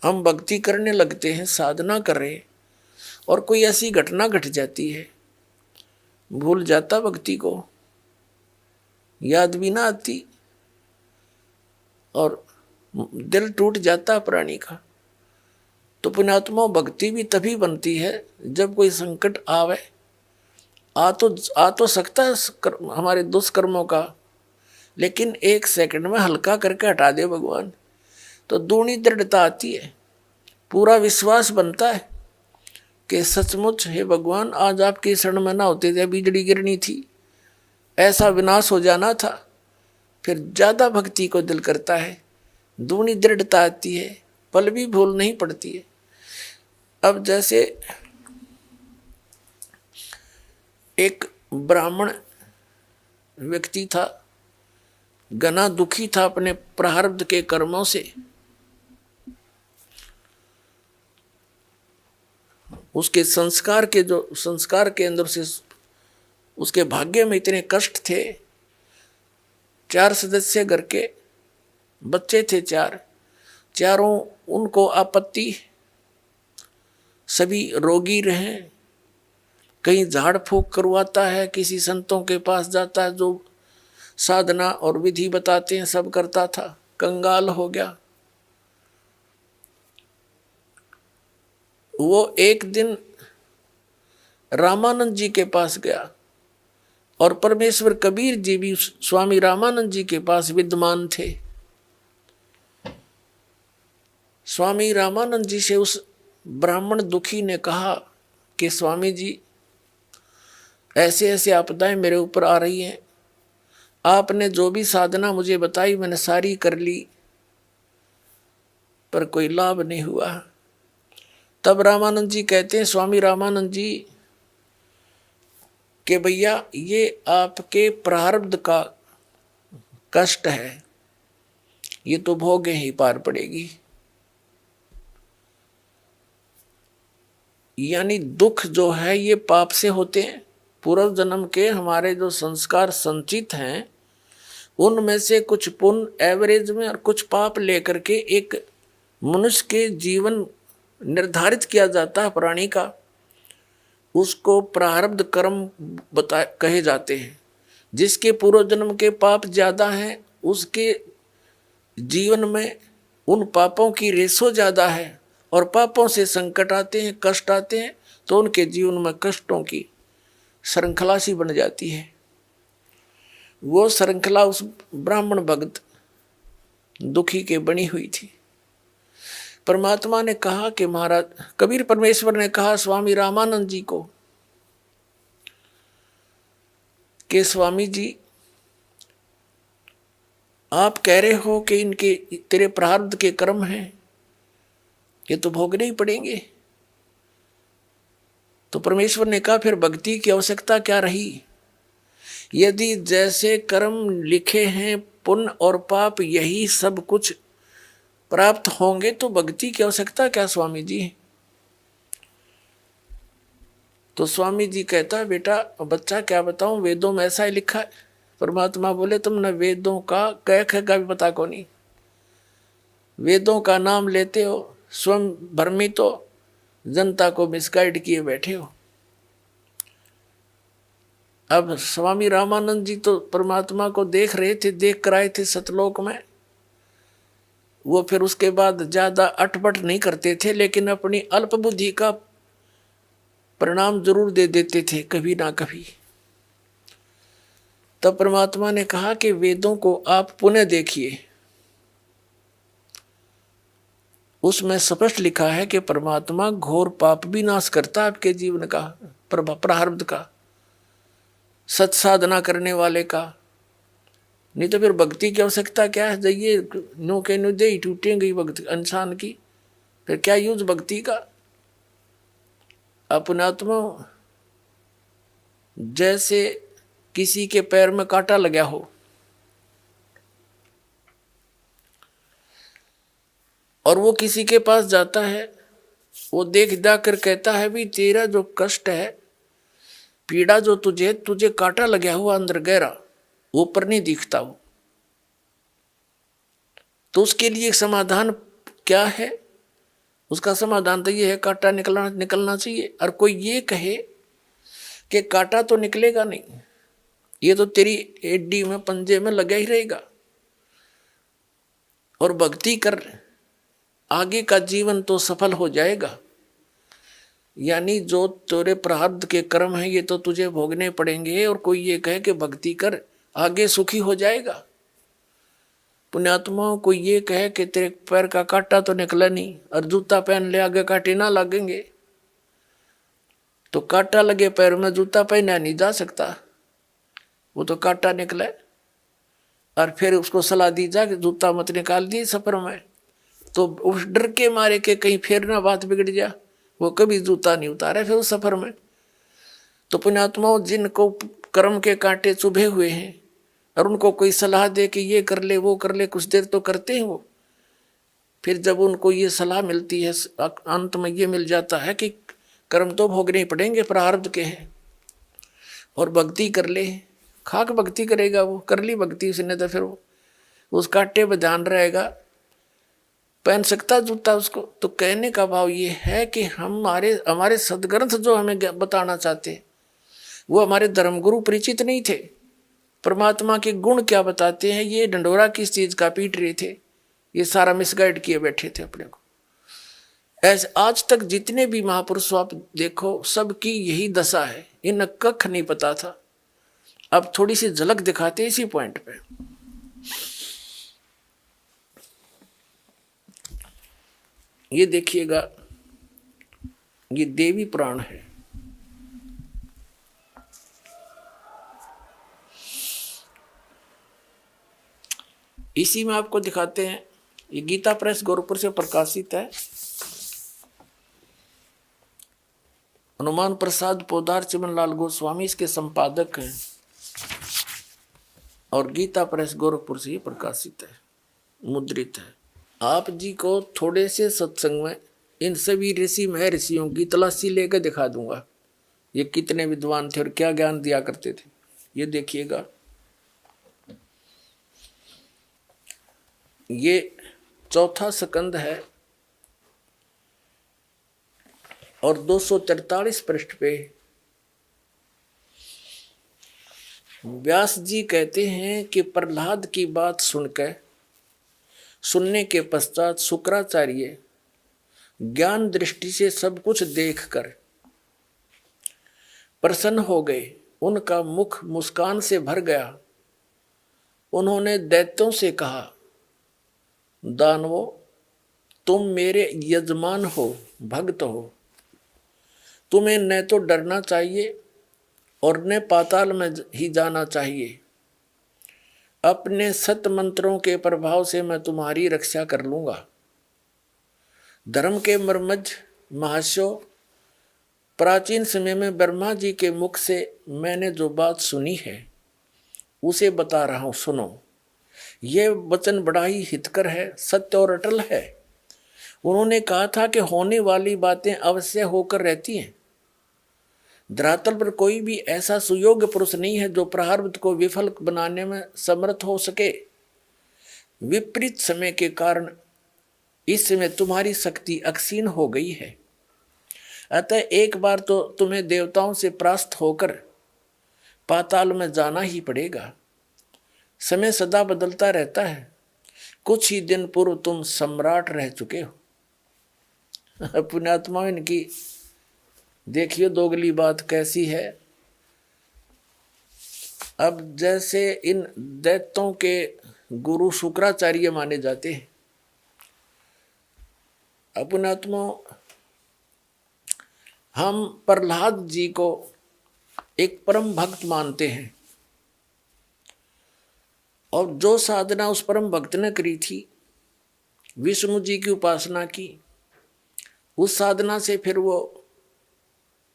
हम भक्ति करने लगते हैं, साधना कर रहे हैं और कोई ऐसी घटना घट जाती है, भूल जाता भक्ति को, याद भी ना आती और दिल टूट जाता प्राणी का। तो पुण्यात्मा, भक्ति भी तभी बनती है जब कोई संकट आवे। आ तो सकता है हमारे दुष्कर्मों का, लेकिन 1 सेकंड में हल्का करके हटा दे भगवान, तो दूनी दृढ़ता आती है, पूरा विश्वास बनता है कि सचमुच हे भगवान, आज आपकी शरण में ना होते थे बिजली गिरनी थी, ऐसा विनाश हो जाना था। फिर ज्यादा भक्ति को दिल करता है, दूनी दृढ़ता आती है, पल भी भूल नहीं पड़ती है। अब जैसे एक ब्राह्मण व्यक्ति था, घना दुखी था अपने प्रारब्ध के कर्मों से। उसके संस्कार के अंदर से उसके भाग्य में इतने कष्ट थे। 4 सदस्य घर के बच्चे थे, चारों उनको आपत्ति, सभी रोगी रहे, कहीं झाड़ फूक करवाता है, किसी संतों के पास जाता है जो साधना और विधि बताते हैं, सब करता था, कंगाल हो गया। वो एक दिन रामानंद जी के पास गया और परमेश्वर कबीर जी भी स्वामी रामानंद जी के पास विद्यमान थे। स्वामी रामानंद जी से उस ब्राह्मण दुखी ने कहा कि स्वामी जी, ऐसे ऐसे आपदाएं मेरे ऊपर आ रही हैं, आपने जो भी साधना मुझे बताई मैंने सारी कर ली, पर कोई लाभ नहीं हुआ। तब रामानंद जी कहते हैं, स्वामी रामानंद जी, कि भैया ये आपके प्रारब्ध का कष्ट है, ये तो भोगे ही पार पड़ेगी। यानी दुख जो है ये पाप से होते हैं। पूर्व जन्म के हमारे जो संस्कार संचित हैं उनमें से कुछ पुण्य एवरेज में और कुछ पाप लेकर के एक मनुष्य के जीवन निर्धारित किया जाता है प्राणी का, उसको प्रारब्ध कर्म कहे जाते हैं। जिसके पूर्व जन्म के पाप ज्यादा हैं उसके जीवन में उन पापों की रेशो ज्यादा है, और पापों से संकट आते हैं, कष्ट आते हैं, तो उनके जीवन में कष्टों की श्रृंखला सी बन जाती है। वो श्रृंखला उस ब्राह्मण भक्त दुखी के बनी हुई थी। परमात्मा ने कहा कि महाराज, कबीर परमेश्वर ने कहा स्वामी रामानंद जी को कि स्वामी जी, आप कह रहे हो कि इनके तेरे प्रारब्ध के कर्म हैं, ये तो भोगने ही पड़ेंगे। तो परमेश्वर ने कहा फिर भक्ति की आवश्यकता क्या रही? यदि जैसे कर्म लिखे हैं पुण्य और पाप यही सब कुछ प्राप्त होंगे तो भक्ति की आवश्यकता क्या स्वामी जी? तो स्वामी जी कहता, बेटा बच्चा क्या बताऊं, वेदों में ऐसा ही लिखा है। परमात्मा बोले तुमने वेदों का कह का भी पता को नहीं, वेदों का नाम लेते हो, स्वयं भ्रमित हो, जनता को मिसगाइड किए बैठे हो। अब स्वामी रामानंद जी तो परमात्मा को देख रहे थे, देख कर आए थे सतलोक में। वो फिर उसके बाद ज्यादा अटपट नहीं करते थे, लेकिन अपनी अल्प बुद्धि का परिणाम जरूर दे देते थे कभी ना कभी। तब परमात्मा ने कहा कि वेदों को आप पुनः देखिए, उसमें स्पष्ट लिखा है कि परमात्मा घोर पाप भी नाश करता आपके जीवन का, प्रारब्ध का, सत साधना करने वाले का। नहीं तो फिर भक्ति की आवश्यकता क्या है? जाइए नो के नो दे टूटेंगी भक्ति इंसान की, फिर क्या यूज भक्ति का? अपनात्मा जैसे किसी के पैर में कांटा लगा हो और वो किसी के पास जाता है, वो देख जाकर कहता है भी तेरा जो कष्ट है, पीड़ा जो तुझे कांटा लगा हुआ अंदर गहरा, ऊपर नहीं दिखता वो, तो उसके लिए समाधान क्या है? उसका समाधान तो ये है कांटा निकलना चाहिए। और कोई ये कहे कि कांटा तो निकलेगा नहीं, ये तो तेरी एडी में पंजे में लगा ही रहेगा, और भक्ति कर आगे का जीवन तो सफल हो जाएगा। यानी जो तेरे प्रारब्ध के कर्म है ये तो तुझे भोगने पड़ेंगे, और कोई ये कहे कि भक्ति कर आगे सुखी हो जाएगा। पुण्यात्माओं को ये कहे कि तेरे पैर का कांटा तो निकला नहीं, और जूता पहन ले आगे कांटे ना लगेंगे, तो कांटा लगे पैर में जूता पहना नहीं जा सकता, वो तो कांटा निकले। और फिर उसको सलाह दी जा कि जूता मत निकाल दिए सफर में, तो उस डर के मारे के कहीं फिर ना बात बिगड़ जा, वो कभी जूता नहीं उतारे फिर उस सफर में। तो पुण्यात्माओं जिनको कर्म के कांटे चुभे हुए हैं और उनको कोई सलाह दे कि ये कर ले वो कर ले, कुछ देर तो करते हैं वो, फिर जब उनको ये सलाह मिलती है अंत में ये मिल जाता है कि कर्म तो भोगने ही पड़ेंगे, प्रारब्ध के हैं, और भक्ति कर ले। खाक भक्ति करेगा वो, कर ली भक्ति उसने तो फिर वो उस कांटे पर ध्यान रहेगा, पहन सकता जूता उसको। तो कहने का भाव ये है कि हमारे सदग्रंथ जो हमें बताना चाहते वो हमारे धर्मगुरु परिचित नहीं थे। परमात्मा के गुण क्या बताते हैं ये डंडोरा किस चीज का पीट रहे थे, ये सारा मिसगाइड किए बैठे थे अपने को। ऐसे आज तक जितने भी महापुरुष आप देखो सबकी यही दशा है, इन्हें कख नहीं पता था। अब थोड़ी सी झलक दिखाते इसी पॉइंट पे। ये देखिएगा, ये देवी पुराण है। इसी में आपको दिखाते हैं, ये गीता प्रेस गोरखपुर से प्रकाशित है। हनुमान प्रसाद पोदार चिमनलाल गोस्वामी इसके संपादक हैं, और गीता प्रेस गोरखपुर से ही प्रकाशित है, मुद्रित है। आप जी को थोड़े से सत्संग में इन सभी ऋषि महर्षियों की तलाशी लेकर दिखा दूंगा, ये कितने विद्वान थे और क्या ज्ञान दिया करते थे। ये देखिएगा, ये चौथा स्कंद है, और 243 पृष्ठ पे व्यास जी कहते हैं कि प्रहलाद की बात सुनने के पश्चात शुक्राचार्य ज्ञान दृष्टि से सब कुछ देखकर प्रसन्न हो गए। उनका मुख मुस्कान से भर गया। उन्होंने दैत्यों से कहा, दानवों, तुम मेरे यजमान हो, भक्त हो। तुम्हें न तो डरना चाहिए और न पाताल में ही जाना चाहिए। अपने सत मंत्रों के प्रभाव से मैं तुम्हारी रक्षा कर लूंगा। धर्म के मर्मज महाशयो, प्राचीन समय में ब्रह्मा जी के मुख से मैंने जो बात सुनी है उसे बता रहा हूं, सुनो। यह वचन बड़ा ही हितकर है, सत्य और अटल है। उन्होंने कहा था कि होने वाली बातें अवश्य होकर रहती हैं। धरातल पर कोई भी ऐसा सुयोग्य पुरुष नहीं है जो प्रारब्ध को विफल बनाने में समर्थ हो सके। विपरीत समय के कारण इस समय तुम्हारी शक्ति अक्षीण हो गई है। अतः एक बार तो तुम्हें देवताओं से परास्त होकर पाताल में जाना ही पड़ेगा। समय सदा बदलता रहता है। कुछ ही दिन पूर्व तुम सम्राट रह चुके हो। पुण्यात्मा, इनकी देखिए दोगली बात कैसी है। अब जैसे इन दैत्यों के गुरु शुक्राचार्य माने जाते हैं। पुण्यात्मा, हम प्रहलाद जी को एक परम भक्त मानते हैं और जो साधना उस परम भक्त ने करी थी, विष्णु जी की उपासना की, उस साधना से फिर वो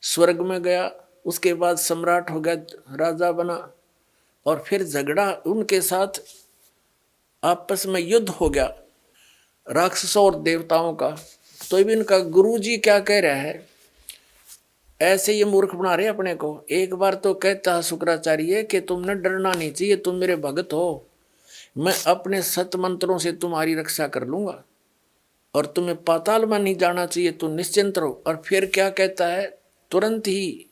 स्वर्ग में गया, उसके बाद सम्राट हो गया, राजा बना, और फिर झगड़ा उनके साथ आपस में युद्ध हो गया राक्षसों और देवताओं का। तो भी इनका गुरु जी क्या कह रहा है, ऐसे ये मूर्ख बना रहे अपने को। एक बार तो कहता है शुक्राचार्य कि तुमने डरना नहीं चाहिए, तुम मेरे भगत हो, मैं अपने सत मंत्रों से तुम्हारी रक्षा कर लूंगा और तुम्हें पाताल में नहीं जाना चाहिए, तुम निश्चिंत रहो। और फिर क्या कहता है, तुरंत ही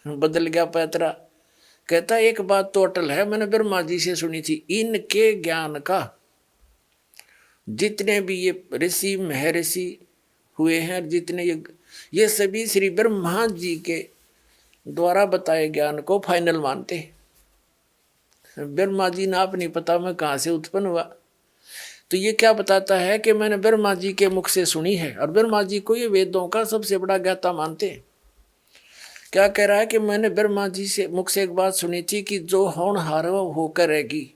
बदल गया पैतरा। कहता एक बात तो अटल है, मैंने ब्रह्मा जी से सुनी थी, इनके ज्ञान का जितने भी ये ऋषि महर्षि हुए हैं, जितने ये सभी श्री ब्रह्मा जी के द्वारा बताए ज्ञान को फाइनल मानते हैं। ब्रह्मा जी ना आप नहीं पता मैं कहाँ से उत्पन्न हुआ। तो ये क्या बताता है कि मैंने ब्रह्मा जी के मुख से सुनी है, और ब्रह्मा जी को ये वेदों का सबसे बड़ा ज्ञाता मानते हैं। क्या कह रहा है कि मैंने ब्रह्मा जी से मुख से एक बात सुनी थी कि जो होनहार हो करेगी,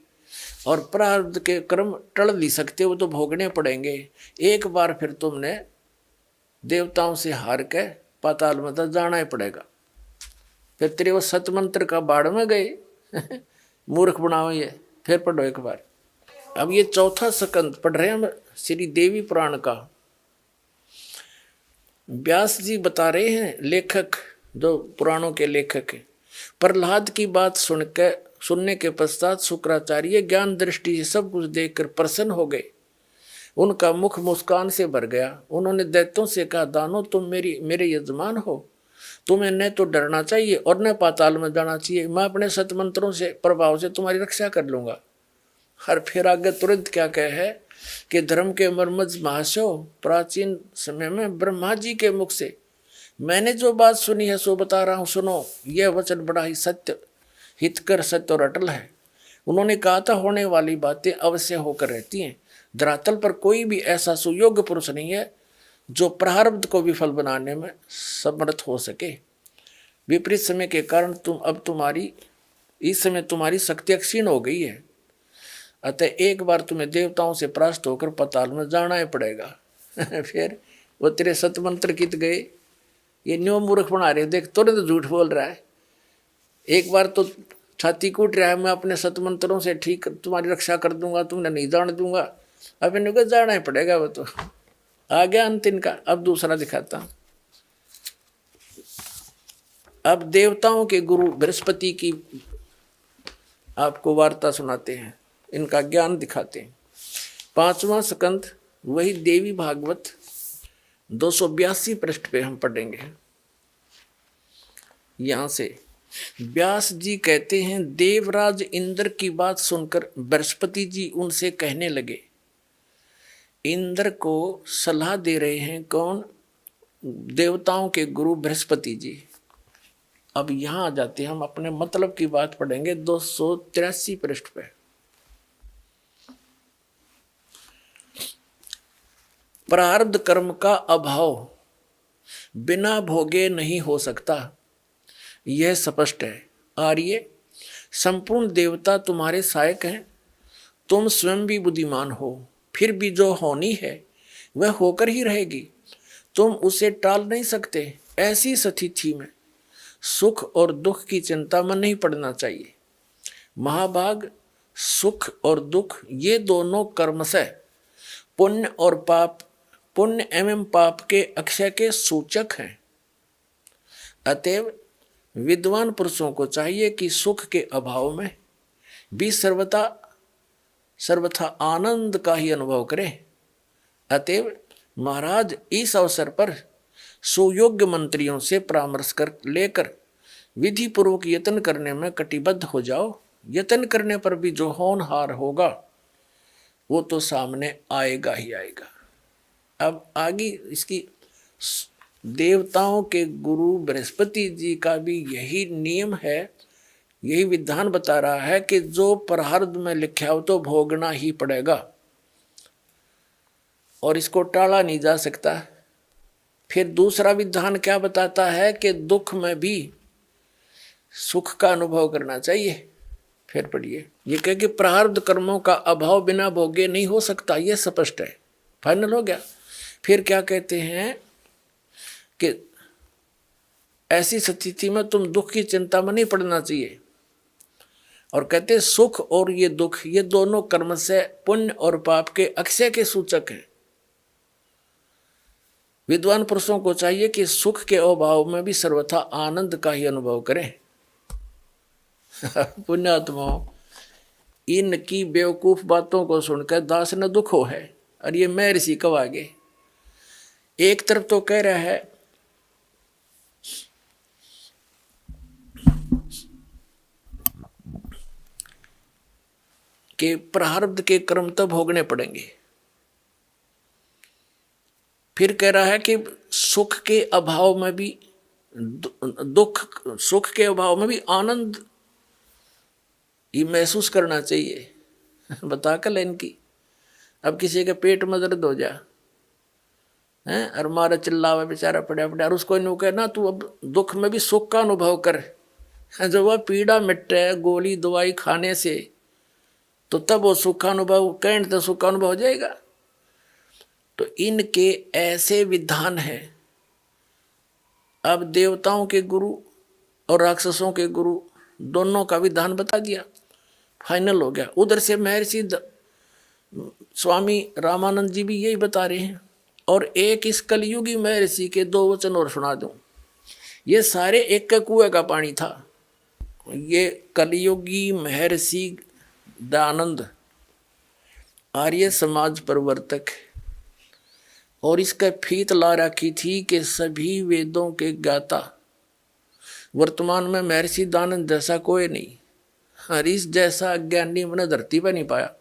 और प्रारब्ध के कर्म टल नहीं सकते, वो तो भोगने पड़ेंगे। एक बार फिर तुमने देवताओं से हार के पाताल में तो जाना ही पड़ेगा। फिर तेरे वो सतमंत्र का बाढ़ में गए। मूर्ख बनाओ ये। फिर पढ़ो एक बार। अब ये चौथा स्कंद पढ़ रहे हैं हम श्री देवी पुराण का। व्यास जी बता रहे हैं, लेखक जो पुराणों के लेखक हैं, प्रहलाद की बात सुनने के पश्चात शुक्राचार्य ज्ञान दृष्टि से सब कुछ देखकर प्रसन्न हो गए। उनका मुख मुस्कान से भर गया। उन्होंने दैत्यों से कहा, दानों, तुम मेरे यजमान हो, तुम्हें न तो डरना चाहिए और न पाताल में जाना चाहिए। मैं अपने सतमंत्रों से प्रभाव से तुम्हारी रक्षा कर लूंगा। हर फिर आगे तुरंत क्या कहे है कि धर्म के मर्मज महाशयो, प्राचीन समय में ब्रह्मा जी के मुख से मैंने जो बात सुनी है सो बता रहा हूँ, सुनो। यह वचन बड़ा ही सत्य, हितकर, सत्य और अटल है। उन्होंने कहा था होने वाली बातें अवश्य होकर रहती हैं। धरातल पर कोई भी ऐसा सुयोग्य पुरुष नहीं है जो प्रारब्ध को विफल बनाने में समर्थ हो सके। विपरीत समय के कारण इस समय तुम्हारी शक्ति क्षीण हो गई है। अतः एक बार तुम्हें देवताओं से परास्त होकर पाताल में जाना ही पड़ेगा। फिर वो तेरे सतमंत्र कित गए। ये न्यू मूर्ख बना रहे, देख तुरंत झूठ बोल रहा है। एक बार तो छाती कूट रहा है, मैं अपने सतमंत्रों से ठीक तुम्हारी रक्षा कर दूंगा, तुमने नहीं जान दूंगा। अब इनको जाना ही पड़ेगा। वो तो आ गया अंत इनका। अब दूसरा दिखाता हूं। अब देवताओं के गुरु बृहस्पति की आपको वार्ता सुनाते हैं, इनका ज्ञान दिखाते हैं। 5वां स्कंद वही देवी भागवत 282 पृष्ठ पे हम पढ़ेंगे। यहां से व्यास जी कहते हैं, देवराज इंद्र की बात सुनकर बृहस्पति जी उनसे कहने लगे। इंद्र को सलाह दे रहे हैं कौन? देवताओं के गुरु बृहस्पति जी। अब यहां आ जाते हैं, हम अपने मतलब की बात पढ़ेंगे 283 पृष्ठ पे। प्रारब्ध कर्म का अभाव बिना भोगे नहीं हो सकता, यह स्पष्ट है। आर्य, संपूर्ण देवता तुम्हारे सहायक हैं, तुम स्वयं भी बुद्धिमान हो, फिर भी जो होनी है वह होकर ही रहेगी, तुम उसे टाल नहीं सकते। ऐसी स्थिति में सुख और दुख की चिंता में नहीं पड़ना चाहिए। महाभाग, सुख और दुख ये दोनों कर्मशः पुण्य और पाप, पुण्य एवं पाप के अक्षय के सूचक हैं। अतएव विद्वान पुरुषों को चाहिए कि सुख के अभाव में भी सर्वथा आनंद का ही अनुभव करें। अतएव महाराज, इस अवसर पर सुयोग्य मंत्रियों से परामर्श कर लेकर विधि पूर्वक यत्न करने में कटिबद्ध हो जाओ। यत्न करने पर भी जो होनहार होगा वो तो सामने आएगा ही आएगा। अब आगे इसकी देवताओं के गुरु बृहस्पति जी का भी यही नियम है, यही विधान बता रहा है कि जो प्रारब्ध में लिखा हो तो भोगना ही पड़ेगा और इसको टाला नहीं जा सकता। फिर दूसरा विधान क्या बताता है कि दुख में भी सुख का अनुभव करना चाहिए। फिर पढ़िए, ये कह कि प्रारब्ध कर्मों का अभाव बिना भोगे नहीं हो सकता, यह स्पष्ट है। फाइनल हो गया। फिर क्या कहते हैं कि ऐसी स्थिति में तुम दुख की चिंता में नहीं पड़ना चाहिए, और कहते सुख और ये दुख ये दोनों कर्म से पुण्य और पाप के अक्षय के सूचक हैं। विद्वान पुरुषों को चाहिए कि सुख के अभाव में भी सर्वथा आनंद का ही अनुभव करें। पुण्यात्माओं, इनकी बेवकूफ बातों को सुनकर दास न दुख हो है, और ये मैं ऋषि कब आगे। एक तरफ तो कह रहा है कि प्रारब्ध के कर्म तो भोगने पड़ेंगे, फिर कह रहा है कि सुख के अभाव में भी सुख के अभाव में भी आनंद ये महसूस करना चाहिए। बता कर इनकी, अब किसी के पेट में दर्द हो जा है और मारा चिल्लावा बेचारा पड़ा पड़ा, और उसको इन्हों कहना तू अब दुख में भी सुख का अनुभव कर। जब वह पीड़ा मिटे गोली दवाई खाने से, तो तब वो सुख का अनुभव कहने तो सुख का अनुभव हो जाएगा। तो इनके ऐसे विधान हैं। अब देवताओं के गुरु और राक्षसों के गुरु दोनों का विधान बता दिया, फाइनल हो गया। उधर से महर्षि स्वामी रामानंद जी भी यही बता रहे हैं। और एक इस कलयुगी महर्षि के 2 वचन और सुना दूं। ये सारे एक कुएं का पानी था। ये कलयुगी महर्षि दयानंद आर्य समाज प्रवर्तक, और इसका फीत ला रखी थी कि सभी वेदों के ज्ञाता। वर्तमान में महर्षि दयानंद जैसा कोई नहीं, हरीश जैसा अज्ञानी मैंने धरती पर नहीं पाया।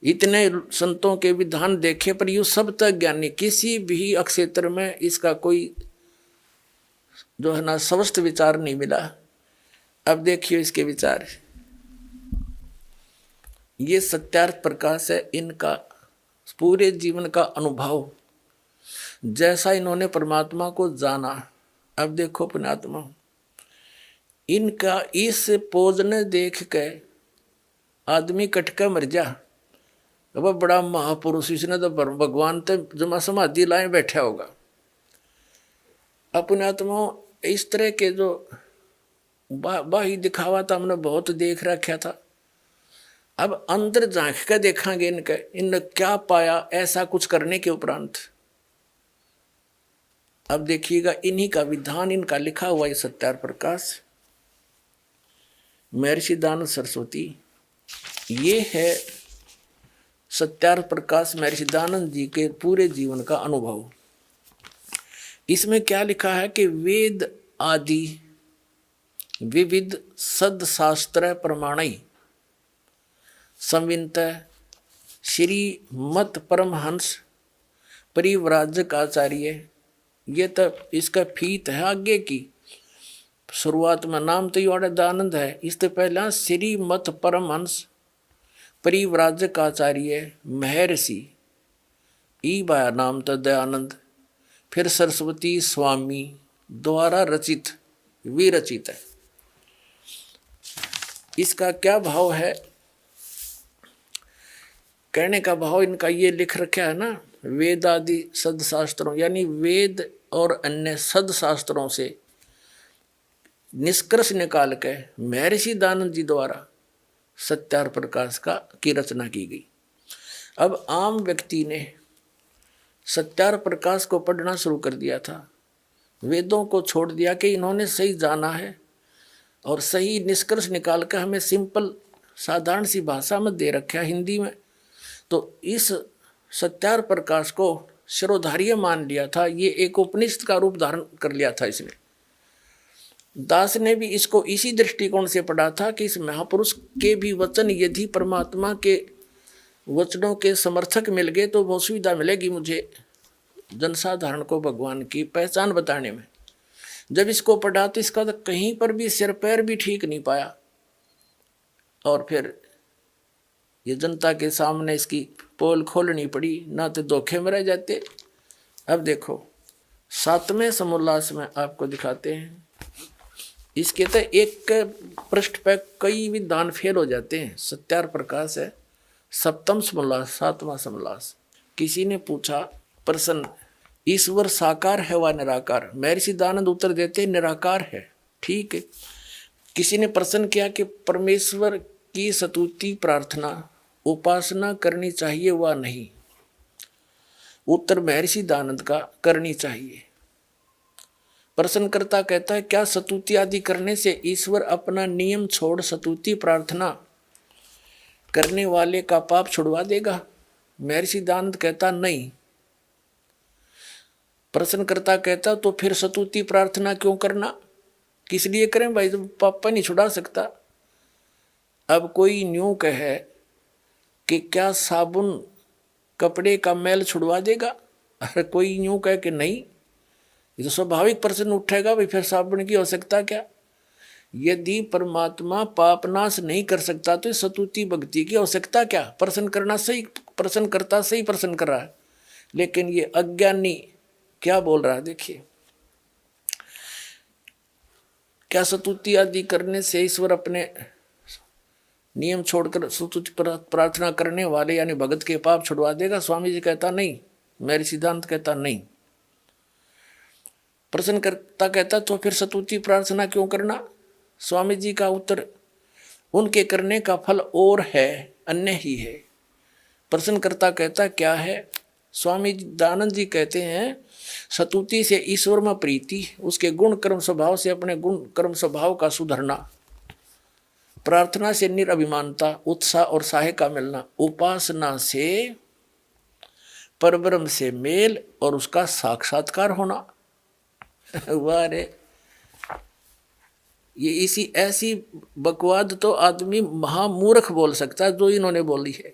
इतने संतों के विधान देखे पर यू सब तक ज्ञानी, किसी भी क्षेत्र में इसका कोई जो है ना स्वस्थ विचार नहीं मिला। अब देखिए इसके विचार, ये सत्यार्थ प्रकाश है इनका पूरे जीवन का अनुभव, जैसा इन्होंने परमात्मा को जाना। अब देखो पुण्यात्मा, इनका इस पोज ने देख के आदमी कटका मर जा। अब बड़ा महापुरुष, इसने तो भगवान तो जमा समाधि लाए बैठा होगा। पुण्यात्मा, इस तरह के जो बाही दिखावा था हमने बहुत देख रखा था। अब अंदर झांक कर देखेंगे इनके, इन क्या पाया ऐसा कुछ करने के उपरांत। अब देखिएगा इन्हीं का विधान, इनका लिखा हुआ है सत्यार्थ प्रकाश। महर्षि दयानंद सरस्वती, ये है सत्यार्थ प्रकाश महर्षि दयानंद जी के पूरे जीवन का अनुभव। इसमें क्या लिखा है कि वेद आदि विविध सदशास्त्र प्रमाणई संवित श्री मत परमहंस परिव्राजक आचार्य। ये तो इसका फीत है आगे की। शुरुआत में नाम तो योड़ा दयानंद है, इससे पहला श्री मत परमहंस परिव्राजक आचार्य महर्षि ई बाया नाम तो दयानंद, फिर सरस्वती स्वामी द्वारा रचित विरचित है। इसका क्या भाव है? कहने का भाव इनका ये लिख रखा है ना, वेद आदि सदशास्त्रों यानी वेद और अन्य सदशास्त्रों से निष्कर्ष निकाल के महर्षि दयानंद जी द्वारा सत्यार्थ प्रकाश की रचना की गई। अब आम व्यक्ति ने सत्यार्थ प्रकाश को पढ़ना शुरू कर दिया था, वेदों को छोड़ दिया कि इन्होंने सही जाना है और सही निष्कर्ष निकाल कर हमें सिंपल साधारण सी भाषा में दे रखा है हिंदी में। तो इस सत्यार्थ प्रकाश को शिरोधार्य मान लिया था, ये एक उपनिषद का रूप धारण कर लिया था इसने। दास ने भी इसको इसी दृष्टिकोण से पढ़ा था कि इस महापुरुष के भी वचन यदि परमात्मा के वचनों के समर्थक मिल गए तो बहुत सुविधा मिलेगी मुझे जनसाधारण को भगवान की पहचान बताने में। जब इसको पढ़ा तो इसका तो कहीं पर भी सिर पैर भी ठीक नहीं पाया और फिर ये जनता के सामने इसकी पोल खोलनी पड़ी, ना तो धोखे में रह जाते। अब देखो 7वें समोल्लास में आपको दिखाते हैं। इसके तो एक पृष्ठ पे कई विधान फेल हो जाते हैं। सत्यार्थ प्रकाश है 7वां समोल्लास 7वां समोल्लास। किसी ने पूछा प्रश्न, ईश्वर साकार है व निराकार? महर्षि दयानंद उत्तर देते निराकार है। ठीक है। किसी ने प्रश्न किया कि परमेश्वर की स्तुति प्रार्थना उपासना करनी चाहिए व नहीं? उत्तर महर्षि दयानंद का करनी चाहिए। प्रश्नकर्ता कहता है क्या स्तुति आदि करने से ईश्वर अपना नियम छोड़ स्तुति प्रार्थना करने वाले का पाप छुड़वा देगा? महर्षि दयानंद कहता नहीं। प्रश्नकर्ता कहता तो फिर स्तुति प्रार्थना क्यों करना, किस लिए करें भाई, जब पाप नहीं छुड़ा सकता। अब कोई न्यू कहे कि क्या साबुन कपड़े का मैल छुड़वा देगा? अरे कोई न्यू कहे कि नहीं, ये तो स्वाभाविक प्रश्न उठेगा भाई फिर साबुन की आवश्यकता क्या? यदि परमात्मा पाप नाश नहीं कर सकता तो स्तुति भक्ति की आवश्यकता क्या? प्रश्न करना सही, प्रश्न करता सही प्रश्न कर रहा है, लेकिन ये अज्ञानी क्या बोल रहा है देखिए। क्या स्तुति आदि करने से ईश्वर अपने नियम छोड़कर स्तुति प्रार्थना करने वाले यानी भगत के पाप छुड़वा देगा? स्वामी जी कहता नहीं, मेरी सिद्धांत कहता नहीं। प्रश्नकर्ता कहता तो फिर स्तुति प्रार्थना क्यों करना? स्वामी जी का उत्तर उनके करने का फल और है, अन्य ही है। प्रश्नकर्ता कहता क्या है? स्वामी दयानंद जी कहते हैं स्तुति से ईश्वर में प्रीति, उसके गुण कर्म स्वभाव से अपने गुण कर्म स्वभाव का सुधरना, प्रार्थना से निरभिमानता उत्साह और साहे का मिलना, उपासना से परब्रह्म से मेल और उसका साक्षात्कार होना। वाह रे, ये इसी ऐसी बकवाद तो आदमी महामूर्ख बोल सकता है जो इन्होंने बोली है।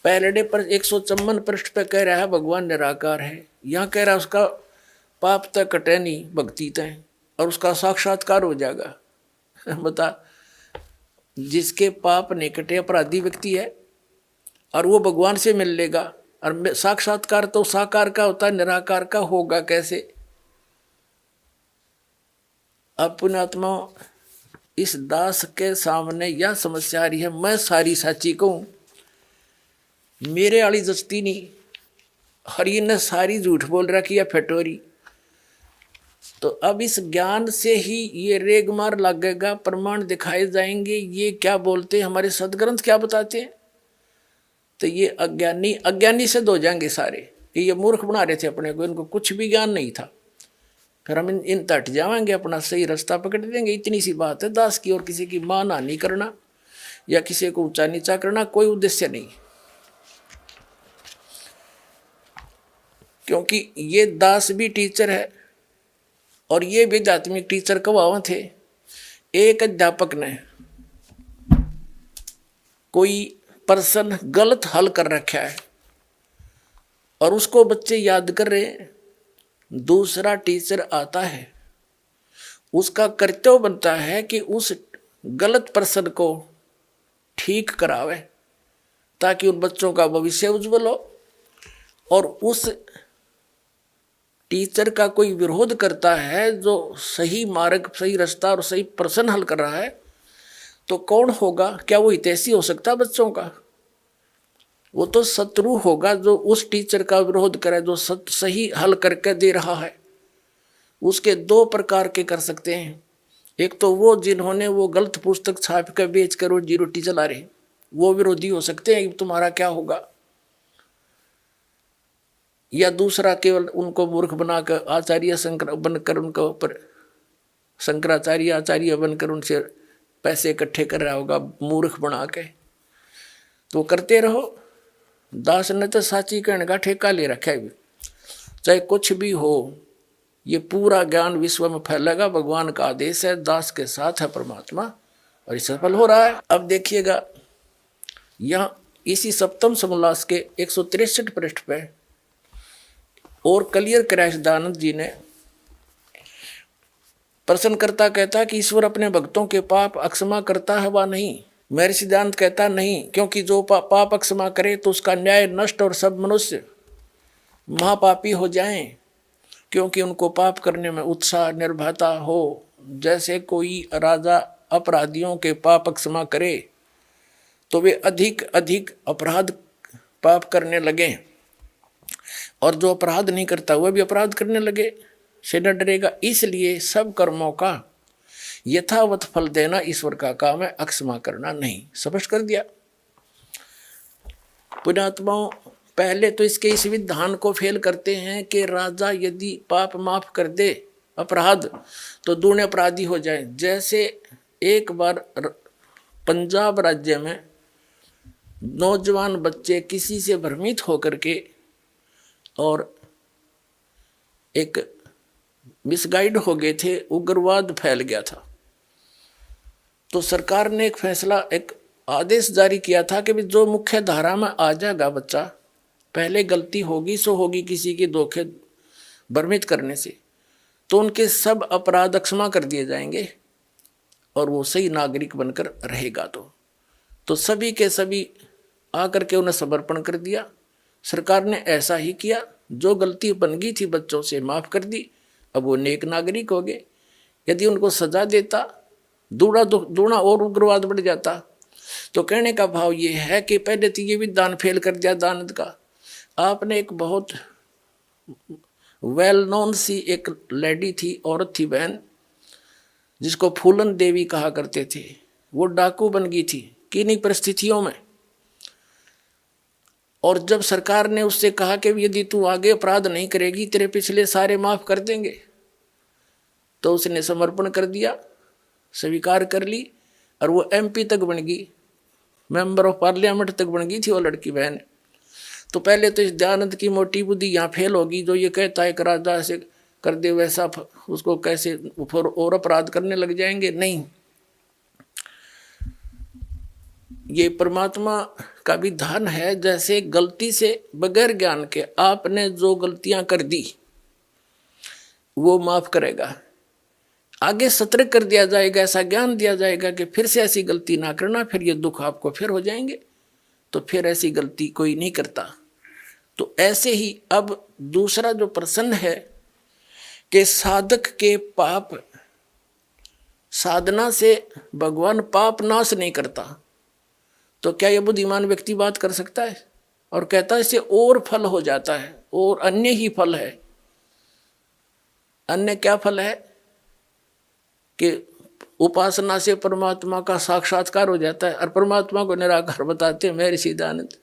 पहले पर 154 पृष्ठ पे कह रहा है भगवान निराकार है, यहाँ कह रहा है उसका पाप तक कटे नहीं भक्ति तय और उसका साक्षात्कार हो जाएगा। बता, जिसके पाप नहीं कटे अपराधी व्यक्ति है और वो भगवान से मिल लेगा, और साक्षात्कार तो साकार का होता है, निराकार का होगा कैसे? अब पुण्यात्मा इस दास के सामने यह समस्या आ रही है, मैं सारी साची कहूँ मेरे वाली जस्ती नहीं, हरि ने सारी झूठ बोल रखी है फटोरी। तो अब इस ज्ञान से ही ये रेग मार लगेगा, प्रमाण दिखाए जाएंगे, ये क्या बोलते हमारे सदग्रंथ क्या बताते हैं। तो ये अज्ञानी से हो जाएंगे सारे कि ये मूर्ख बना रहे थे अपने को, इनको कुछ भी ज्ञान नहीं था। फिर हम इन तट जाएंगे, अपना सही रास्ता पकड़ देंगे। इतनी सी बात है दास की, और किसी की मान हानि करना या किसी को ऊंचा नीचा करना कोई उद्देश्य नहीं। क्योंकि ये दास भी टीचर है और ये भी आध्यात्मिक टीचर कब थे। एक अध्यापक ने कोई प्रश्न गलत हल कर रखा है और उसको बच्चे याद कर रहे हैं, दूसरा टीचर आता है, उसका कर्तव्य बनता है कि उस गलत प्रश्न को ठीक करावे ताकि उन बच्चों का भविष्य उज्जवल हो। और उस टीचर का कोई विरोध करता है जो सही मार्ग, सही रास्ता और सही प्रश्न हल कर रहा है, तो कौन होगा? क्या वो हितैषी हो सकता बच्चों का? वो तो शत्रु होगा जो उस टीचर का विरोध करे जो सही हल करके दे रहा है। उसके दो प्रकार के कर सकते हैं। एक तो वो जिन्होंने वो गलत पुस्तक छाप कर बेच कर रोजी रोटी चला रहे, वो विरोधी हो सकते हैं कि तुम्हारा क्या होगा। या दूसरा केवल उनको मूर्ख बनाकर आचार्य शंकर बनकर उनके ऊपर शंकराचार्य आचार्य बनकर उनसे पैसे इकट्ठे कर रहा होगा मूर्ख बना के। तो करते रहो। दास ने तो साची कहने का ठेका ले रखा है, चाहे कुछ भी हो ये पूरा ज्ञान विश्व में फैलेगा। भगवान का आदेश है, दास के साथ है परमात्मा और ये सफल हो रहा है। अब देखिएगा यहाँ इसी सप्तम समोल्लास के 163 पृष्ठ पे और क्लियर कराया दयानंद जी ने। प्रश्नकर्ता कहता कि ईश्वर अपने भक्तों के पाप अक्षमा करता है वा नहीं? मेरे सिद्धांत कहता नहीं, क्योंकि जो पाप अक्षमा करे तो उसका न्याय नष्ट और सब मनुष्य महापापी हो जाएं, क्योंकि उनको पाप करने में उत्साह निर्भयता हो। जैसे कोई राजा अपराधियों के पाप क्षमा करे तो वे अधिक अधिक अपराध पाप करने लगे, और जो अपराध नहीं करता वह भी अपराध करने लगे से न डरेगा। इसलिए सब कर्मों का यथावत फल देना ईश्वर का काम है, अक्षमा करना नहीं। स्पष्ट कर दिया। पुण्यात्माओं, पहले तो इसके इस विधान को फेल करते हैं कि राजा यदि पाप माफ कर दे अपराध तो दूने अपराधी हो जाए। जैसे एक बार पंजाब राज्य में नौजवान बच्चे किसी से भ्रमित होकर के और एक मिसगाइड हो गए थे, उग्रवाद फैल गया था। तो सरकार ने एक फैसला, एक आदेश जारी किया था कि जो मुख्य धारा में आ जाएगा बच्चा, पहले गलती होगी सो होगी किसी के धोखे भ्रमित करने से, तो उनके सब अपराध क्षमा कर दिए जाएंगे और वो सही नागरिक बनकर रहेगा। तो सभी के सभी आकर के उन्हें समर्पण कर दिया। सरकार ने ऐसा ही किया, जो गलती बन गई थी बच्चों से माफ कर दी, अब वो नेक नागरिक हो गए। यदि उनको सजा देता दूना और उग्रवाद बढ़ जाता। तो कहने का भाव ये है कि पहले तो ये विधान फेल कर दिया दानद का। आपने एक बहुत वेल नोन सी एक लेडी थी, औरत थी, बहन, जिसको फूलन देवी कहा करते थे। वो डाकू बन गई थी किन्हीं परिस्थितियों में, और जब सरकार ने उससे कहा कि यदि तू आगे अपराध नहीं करेगी तेरे पिछले सारे माफ कर देंगे, तो उसने समर्पण कर दिया, स्वीकार कर ली और वो MP तक बन गई, मेंबर ऑफ पार्लियामेंट तक बन गई थी वो लड़की बहन। तो पहले तो इस दयानंद की मोटी बुद्धि यहाँ फेल होगी, जो ये कहता है कि राजा से कर दे वैसा, उसको कैसे और अपराध करने लग जाएंगे। नहीं, ये परमात्मा का विधान है। जैसे गलती से बगैर ज्ञान के आपने जो गलतियां कर दी वो माफ करेगा, आगे सतर्क कर दिया जाएगा, ऐसा ज्ञान दिया जाएगा कि फिर से ऐसी गलती ना करना, फिर ये दुख आपको फिर हो जाएंगे, तो फिर ऐसी गलती कोई नहीं करता। तो ऐसे ही अब दूसरा जो प्रश्न है कि साधक के पाप साधना से भगवान पाप नाश नहीं करता, तो क्या यह बुद्धिमान व्यक्ति बात कर सकता है और कहता है इससे और फल हो जाता है, और अन्य ही फल है। अन्य क्या फल है कि उपासना से परमात्मा का साक्षात्कार हो जाता है, और परमात्मा को निराकार बताते हैं मेरे सिद्धांत।